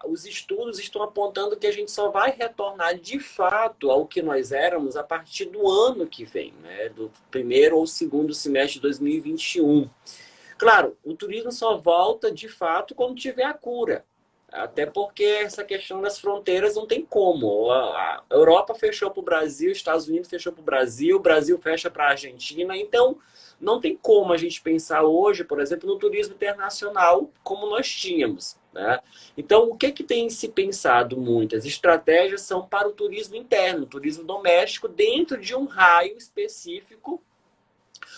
os estudos estão apontando que a gente só vai retornar de fato ao que nós éramos a partir do ano que vem, né? Do primeiro ou segundo semestre de 2021. Claro, o turismo só volta de fato quando tiver a cura. Até porque essa questão das fronteiras não tem como. A Europa fechou para o Brasil, os Estados Unidos fechou para o Brasil fecha para a Argentina. Então, não tem como a gente pensar hoje, por exemplo, no turismo internacional como nós tínhamos. Né? Então, o que tem se pensado muito? As estratégias são para o turismo interno, o turismo doméstico, dentro de um raio específico,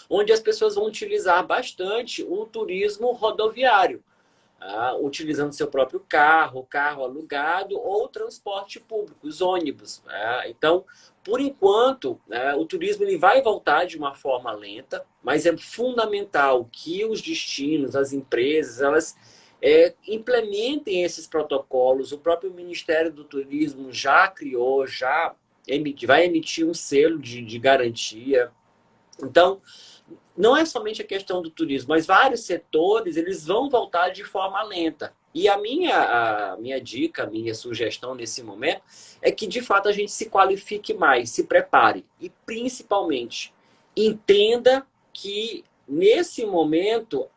onde as pessoas vão utilizar bastante o turismo rodoviário. Utilizando seu próprio carro alugado ou transporte público, os ônibus. Então, por enquanto, o turismo ele vai voltar de uma forma lenta, mas é fundamental que os destinos, as empresas, elas implementem esses protocolos. O próprio Ministério do Turismo já criou, vai emitir um selo de garantia. Então, não é somente a questão do turismo, mas vários setores eles vão voltar de forma lenta. E a minha dica, a minha sugestão nesse momento é que, de fato, a gente se qualifique mais, se prepare. E, principalmente, entenda que, nesse momento,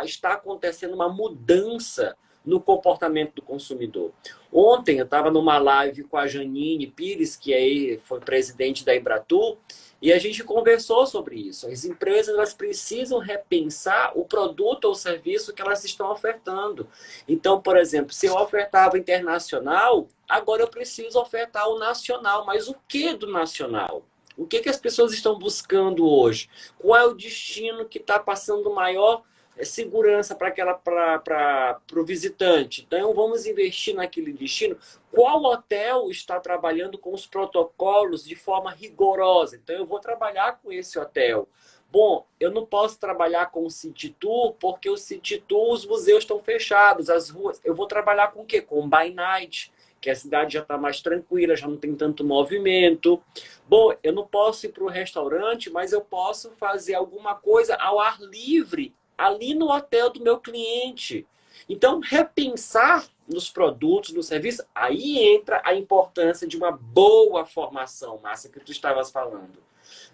está acontecendo uma mudança no comportamento do consumidor. Ontem, eu estava numa live com a Janine Pires, que aí foi presidente da Embratur, e a gente conversou sobre isso. As empresas elas precisam repensar o produto ou serviço que elas estão ofertando. Então, por exemplo, se eu ofertava internacional, agora eu preciso ofertar o nacional. Mas o que do nacional? O que as pessoas estão buscando hoje? Qual é o destino que está passando maior segurança para o visitante? Então, vamos investir naquele destino. Qual hotel está trabalhando com os protocolos de forma rigorosa? Então, eu vou trabalhar com esse hotel. Bom, eu não posso trabalhar com o City Tour, porque o City Tour, os museus estão fechados, as ruas. Eu vou trabalhar com o quê? Com o By Night, que a cidade já está mais tranquila, já não tem tanto movimento. Bom, eu não posso ir para o restaurante, mas eu posso fazer alguma coisa ao ar livre, ali no hotel do meu cliente. Então, repensar nos produtos, no serviço, aí entra a importância de uma boa formação, Márcia, que tu estavas falando.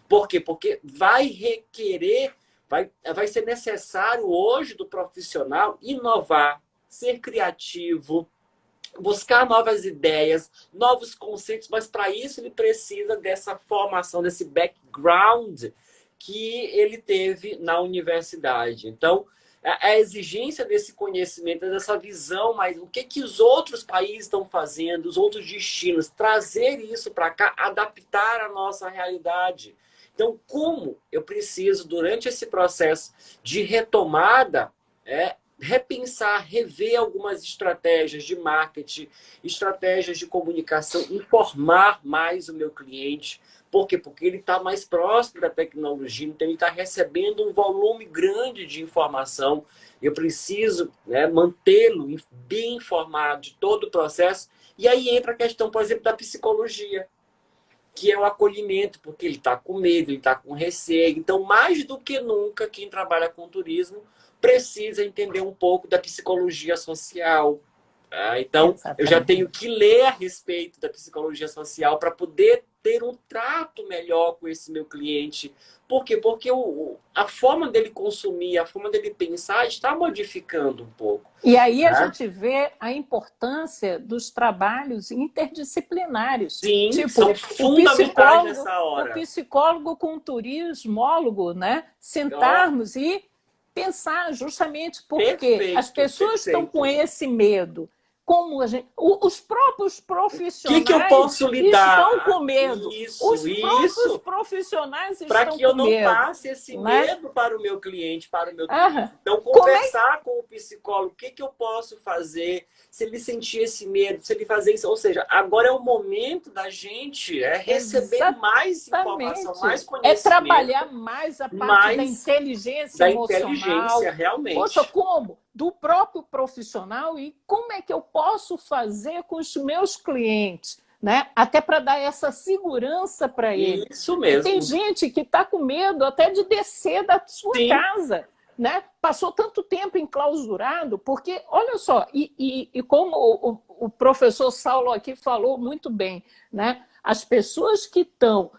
Por quê? Porque vai requerer, vai ser necessário hoje do profissional inovar, ser criativo, buscar novas ideias, novos conceitos, mas para isso ele precisa dessa formação, desse background que ele teve na universidade. Então, a exigência desse conhecimento, dessa visão, mas o que, que os outros países estão fazendo, os outros destinos, trazer isso para cá, adaptar a nossa realidade. Então, como eu preciso, durante esse processo de retomada, repensar, rever algumas estratégias de marketing, estratégias de comunicação, informar mais o meu cliente. Por quê? Porque ele está mais próximo da tecnologia, então ele está recebendo um volume grande de informação. Eu preciso, mantê-lo bem informado de todo o processo. E aí entra a questão, por exemplo, da psicologia, que é o acolhimento, porque ele está com medo, ele está com receio. Então, mais do que nunca, quem trabalha com turismo precisa entender um pouco da psicologia social. Então, Exatamente. eu já tenho que ler a respeito da psicologia social para poder ter um trato melhor com esse meu cliente. Por quê? Porque a forma dele consumir, a forma dele pensar está modificando um pouco. E aí a gente vê a importância dos trabalhos interdisciplinares. Sim, tipo, são fundamentais nessa hora. O psicólogo com o turismólogo, sentarmos e pensar justamente porque as pessoas estão com esse medo. Como os próprios profissionais que eu posso lidar? estão com medo. Os próprios profissionais estão com medo. Para que eu não passe esse medo para o meu cliente, para o meu cliente. Então, conversar com o psicólogo, o que eu posso fazer, se ele sentir esse medo, se ele fazer isso. Ou seja, agora é o momento da gente receber mais informação, mais conhecimento. Trabalhar mais a parte da inteligência emocional. Da inteligência, realmente. Poxa, como? Do próprio profissional e como é que eu posso fazer com os meus clientes, até para dar essa segurança para eles. Isso mesmo. E tem gente que está com medo até de descer da sua casa, Passou tanto tempo enclausurado, porque, olha só, e como o professor Saulo aqui falou muito bem, as pessoas que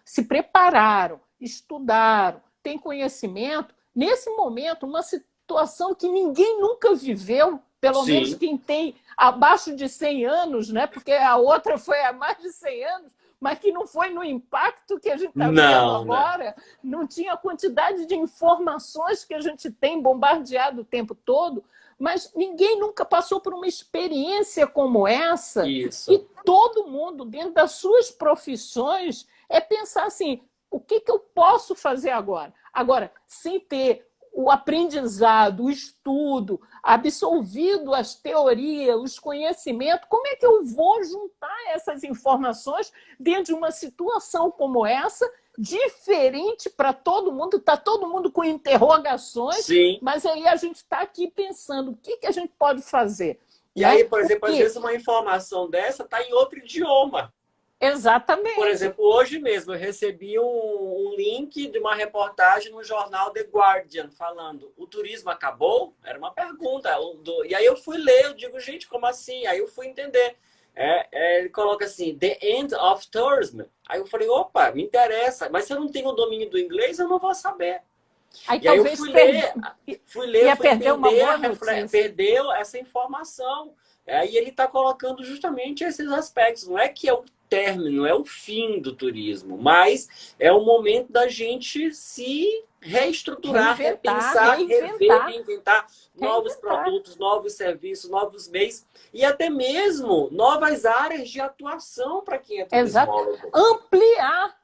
se prepararam, estudaram, têm conhecimento, nesse momento, uma situação que ninguém nunca viveu, pelo menos quem tem abaixo de 100 anos, porque a outra foi há mais de 100 anos, mas que não foi no impacto que a gente está vendo agora, não tinha a quantidade de informações que a gente tem bombardeado o tempo todo, mas ninguém nunca passou por uma experiência como essa. Isso. E todo mundo, dentro das suas profissões, pensar assim, o que eu posso fazer agora? Agora, sem ter o aprendizado, o estudo, absolvido as teorias, os conhecimentos, como é que eu vou juntar essas informações dentro de uma situação como essa, diferente para todo mundo, está todo mundo com interrogações, mas aí a gente está aqui pensando o que a gente pode fazer. E aí, por exemplo, às vezes uma informação dessa está em outro idioma. Exatamente. Por exemplo, hoje mesmo eu recebi um link de uma reportagem no jornal The Guardian falando: o turismo acabou? Era uma pergunta. E aí eu fui ler, eu digo, gente, como assim? Aí eu fui entender. Ele coloca assim, The End of Tourism. Aí eu falei, opa, me interessa. Mas se eu não tenho o domínio do inglês, eu não vou saber. Aí eu fui ler, fui entender, perdeu essa informação. Aí ele está colocando justamente esses aspectos. Não é que é o término, é o fim do turismo, mas é o momento da gente se reestruturar, repensar, reinventar novos produtos, novos serviços, novos meios e até mesmo novas áreas de atuação para quem é turismólogo. Ampliar,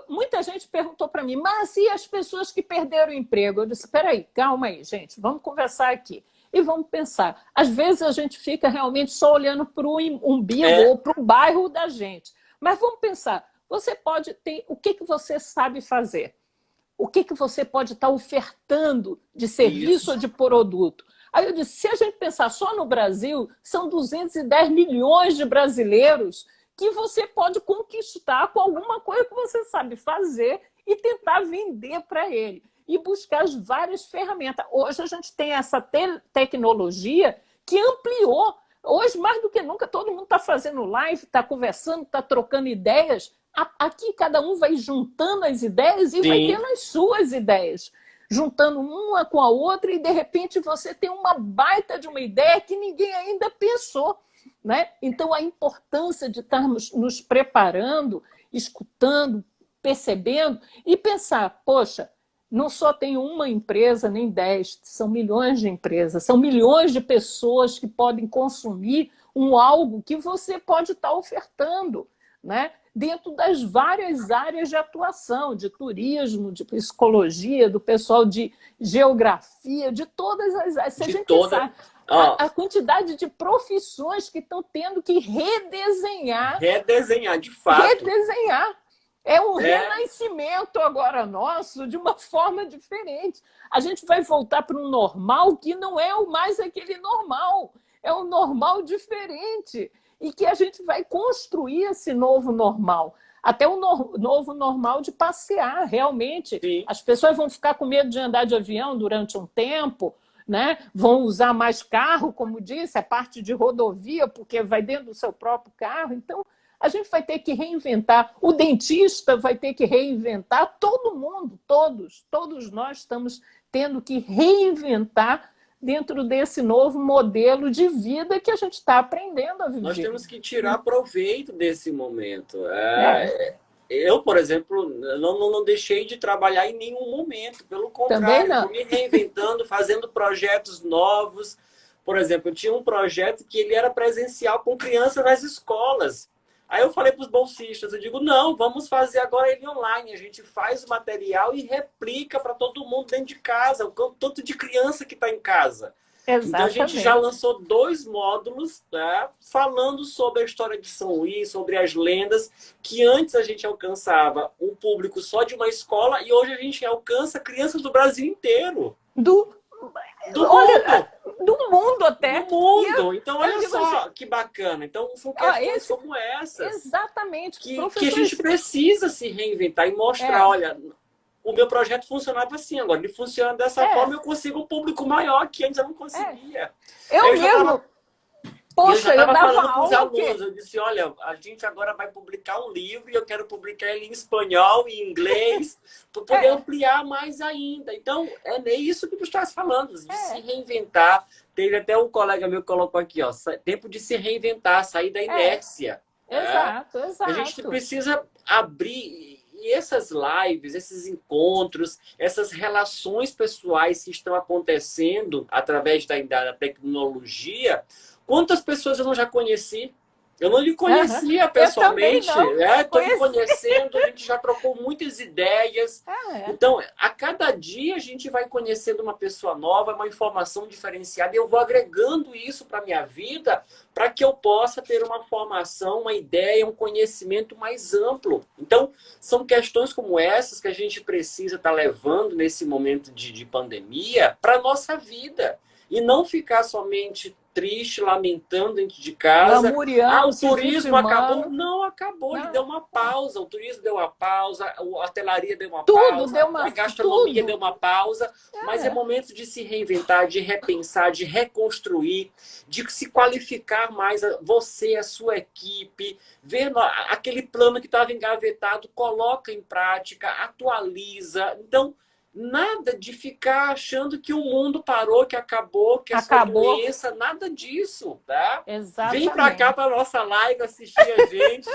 muita gente perguntou para mim, mas e as pessoas que perderam o emprego? Eu disse, espera aí, calma aí, gente, vamos conversar aqui. E vamos pensar. Às vezes a gente fica realmente só olhando para o umbigo ou para o bairro da gente. Mas vamos pensar. Você pode ter... O que você sabe fazer? O que você pode estar ofertando de serviço ou de produto? Aí eu disse, se a gente pensar só no Brasil, são 210 milhões de brasileiros que você pode conquistar com alguma coisa que você sabe fazer e tentar vender para ele. E buscar as várias ferramentas. Hoje a gente tem essa tecnologia que ampliou. Hoje, mais do que nunca, todo mundo está fazendo live, está conversando, está trocando ideias. Aqui cada um vai juntando as ideias e vai tendo as suas ideias. Juntando uma com a outra e, de repente, você tem uma baita de uma ideia que ninguém ainda pensou. Né? Então, a importância de estarmos nos preparando, escutando, percebendo e pensar, poxa, não só tem uma empresa, nem 10, são milhões de empresas, são milhões de pessoas que podem consumir algo que você pode estar ofertando, né? Dentro das várias áreas de atuação, de turismo, de psicologia, do pessoal de geografia, de todas as áreas. Se a gente pensar a quantidade de profissões que estão tendo que redesenhar. Redesenhar, de fato. Redesenhar. É um renascimento agora nosso de uma forma diferente. A gente vai voltar para um normal que não é mais aquele normal. É um normal diferente. E que a gente vai construir esse novo normal. Até o novo normal de passear, realmente. Sim. As pessoas vão ficar com medo de andar de avião durante um tempo, né? Vão usar mais carro, como disse, a parte de rodovia, porque vai dentro do seu próprio carro. Então, a gente vai ter que reinventar. O dentista vai ter que reinventar. Todo mundo, todos nós estamos tendo que reinventar dentro desse novo modelo de vida que a gente está aprendendo a viver. Nós temos que tirar proveito desse momento. Eu, por exemplo, não deixei de trabalhar em nenhum momento. Pelo contrário, estou me reinventando, fazendo projetos novos. Por exemplo, eu tinha um projeto que ele era presencial com crianças nas escolas. Aí eu falei para os bolsistas, eu digo, não, vamos fazer agora ele online. A gente faz o material e replica para todo mundo dentro de casa, o tanto de criança que está em casa. Exatamente. Então a gente já lançou 2 módulos, tá, falando sobre a história de São Luís, sobre as lendas, que antes a gente alcançava um público só de uma escola e hoje a gente alcança crianças do Brasil inteiro. Do mundo até. Do mundo. Então, olha só que bacana. Então, são questões como essas. Exatamente. Que a gente precisa se reinventar e mostrar, olha, o meu projeto funcionava assim, agora ele funciona dessa forma, eu consigo um público maior que antes eu não conseguia. Eu mesmo... Poxa, eu dava falando com os aula. alunos, eu disse, olha, a gente agora vai publicar um livro e eu quero publicar ele em espanhol, em inglês, para poder ampliar mais ainda. Então, é isso que tu estás falando, de se reinventar. Teve até um colega meu que colocou aqui, ó, tempo de se reinventar, sair da inércia. Exato. A gente precisa abrir... E essas lives, esses encontros, essas relações pessoais que estão acontecendo através da tecnologia, quantas pessoas eu não já conheci? Eu não lhe conhecia pessoalmente. Estou lhe conhecendo, a gente já trocou muitas ideias. Então, a cada dia a gente vai conhecendo uma pessoa nova, uma informação diferenciada, e eu vou agregando isso para a minha vida para que eu possa ter uma formação, uma ideia, um conhecimento mais amplo. Então, são questões como essas que a gente precisa estar levando nesse momento de pandemia para a nossa vida. E não ficar somente triste, lamentando dentro de casa. O turismo acabou. Não acabou, ele deu uma pausa. O turismo deu uma pausa, a hotelaria deu uma pausa, a gastronomia deu uma pausa. Mas é momento de se reinventar, de repensar, de reconstruir, de se qualificar mais, você, a sua equipe, ver aquele plano que estava engavetado, coloca em prática, atualiza. Então, nada de ficar achando que o mundo parou, que acabou, que é só doença, nada disso, tá? Exatamente. Vem pra cá pra nossa live assistir a gente.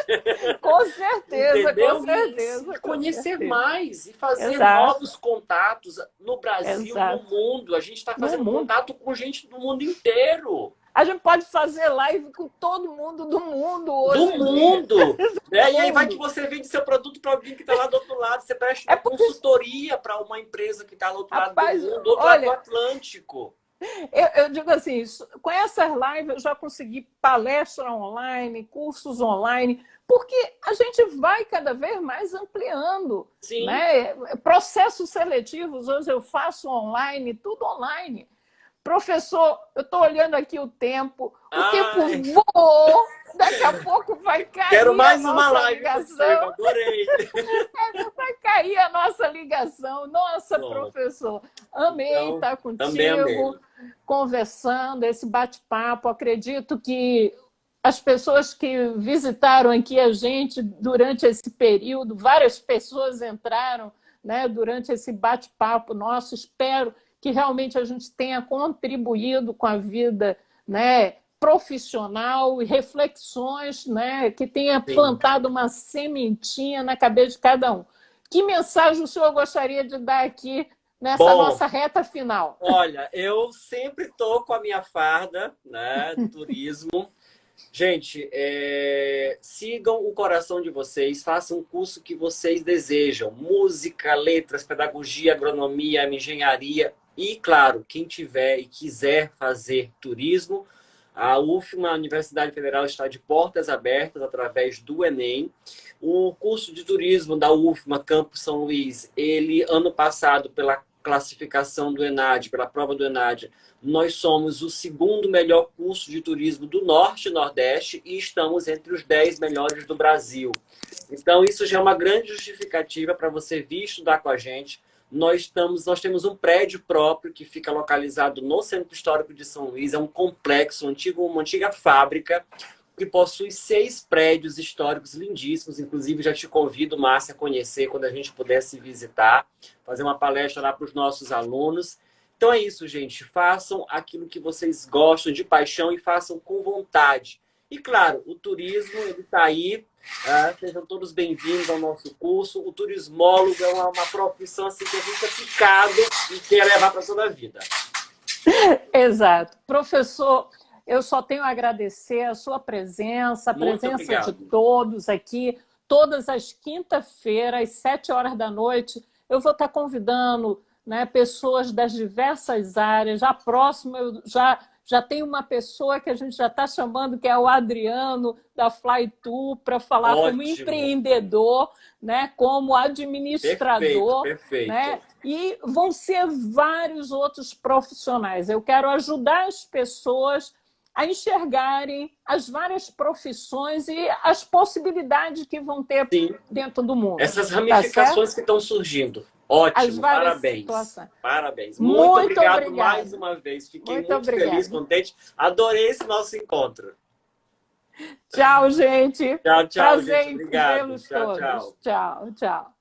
Com certeza, entendeu? com certeza. E conhecer mais e fazer Exato. novos contatos no Brasil, no mundo. A gente está fazendo contato com gente do mundo inteiro. A gente pode fazer live com todo mundo do mundo hoje. Do mundo! E aí vai que você vende seu produto para alguém que está lá do outro lado. Você presta uma consultoria para uma empresa que está do outro lado do mundo, do outro lado do Atlântico. Eu digo assim, com essas lives eu já consegui palestra online, cursos online, porque a gente vai cada vez mais ampliando, Sim. né? Processos seletivos, hoje eu faço online, tudo online. Professor, eu estou olhando aqui o tempo Ai, voou, daqui a pouco vai quero cair a mais uma nossa live contigo, ligação. adorei. Vai cair a nossa ligação. Nossa, Pronto. professor, amei Então, estar também contigo, amei. conversando, esse bate-papo. Acredito que as pessoas que visitaram aqui a gente durante esse período, várias pessoas entraram, né, durante esse bate-papo nosso. Espero que realmente a gente tenha contribuído com a vida, né, profissional e reflexões, né, que tenha Sim. plantado uma sementinha na cabeça de cada um. Que mensagem o senhor gostaria de dar aqui nessa Bom, nossa reta final? olha, eu sempre estou com a minha farda, né, do turismo. Gente, sigam o coração de vocês, façam o curso que vocês desejam. Música, letras, pedagogia, agronomia, engenharia. E, claro, quem tiver e quiser fazer turismo, a UFMA, a Universidade Federal, está de portas abertas através do Enem. O curso de turismo da UFMA, Campus São Luís, ele, ano passado, pela classificação do ENAD, pela prova do ENAD, nós somos o segundo melhor curso de turismo do Norte e Nordeste e estamos entre os 10 melhores do Brasil. Então, isso já é uma grande justificativa para você vir estudar com a gente. Nós temos um prédio próprio que fica localizado no Centro Histórico de São Luís, é um complexo, uma antiga fábrica, que possui 6 prédios históricos lindíssimos. Inclusive, já te convido, Márcia, a conhecer quando a gente pudesse visitar, fazer uma palestra lá para os nossos alunos. Então é isso, gente. Façam aquilo que vocês gostam de paixão e façam com vontade. E claro, o turismo ele está aí. Sejam todos bem-vindos ao nosso curso. O turismólogo é uma profissão assim que a gente é picado e quer levar para toda a vida. Exato. Professor, eu só tenho a agradecer a sua presença, a Muito presença de obrigado. todos aqui. Todas as quinta-feiras, às 7 horas da noite, eu vou estar convidando, né, pessoas das diversas áreas. Já próximo, eu já tem uma pessoa que a gente já está chamando, que é o Adriano, da Flytour, para falar como Ótimo. empreendedor, né, como Perfeito, administrador, perfeito. né? E vão ser vários outros profissionais. Eu quero ajudar as pessoas a enxergarem as várias profissões e as possibilidades que vão ter Sim. dentro do mundo. Essas Tá certo? ramificações que estão surgindo. As Ótimo, várias parabéns. situações. Parabéns. Muito Muito obrigado mais obrigada. uma vez. Fiquei Muito muito feliz, obrigada. contente. Adorei esse nosso encontro. Tchau, gente. Tchau, tchau, gente. Prazer em Obrigado. vê-los Tchau, todos. tchau. Tchau, tchau.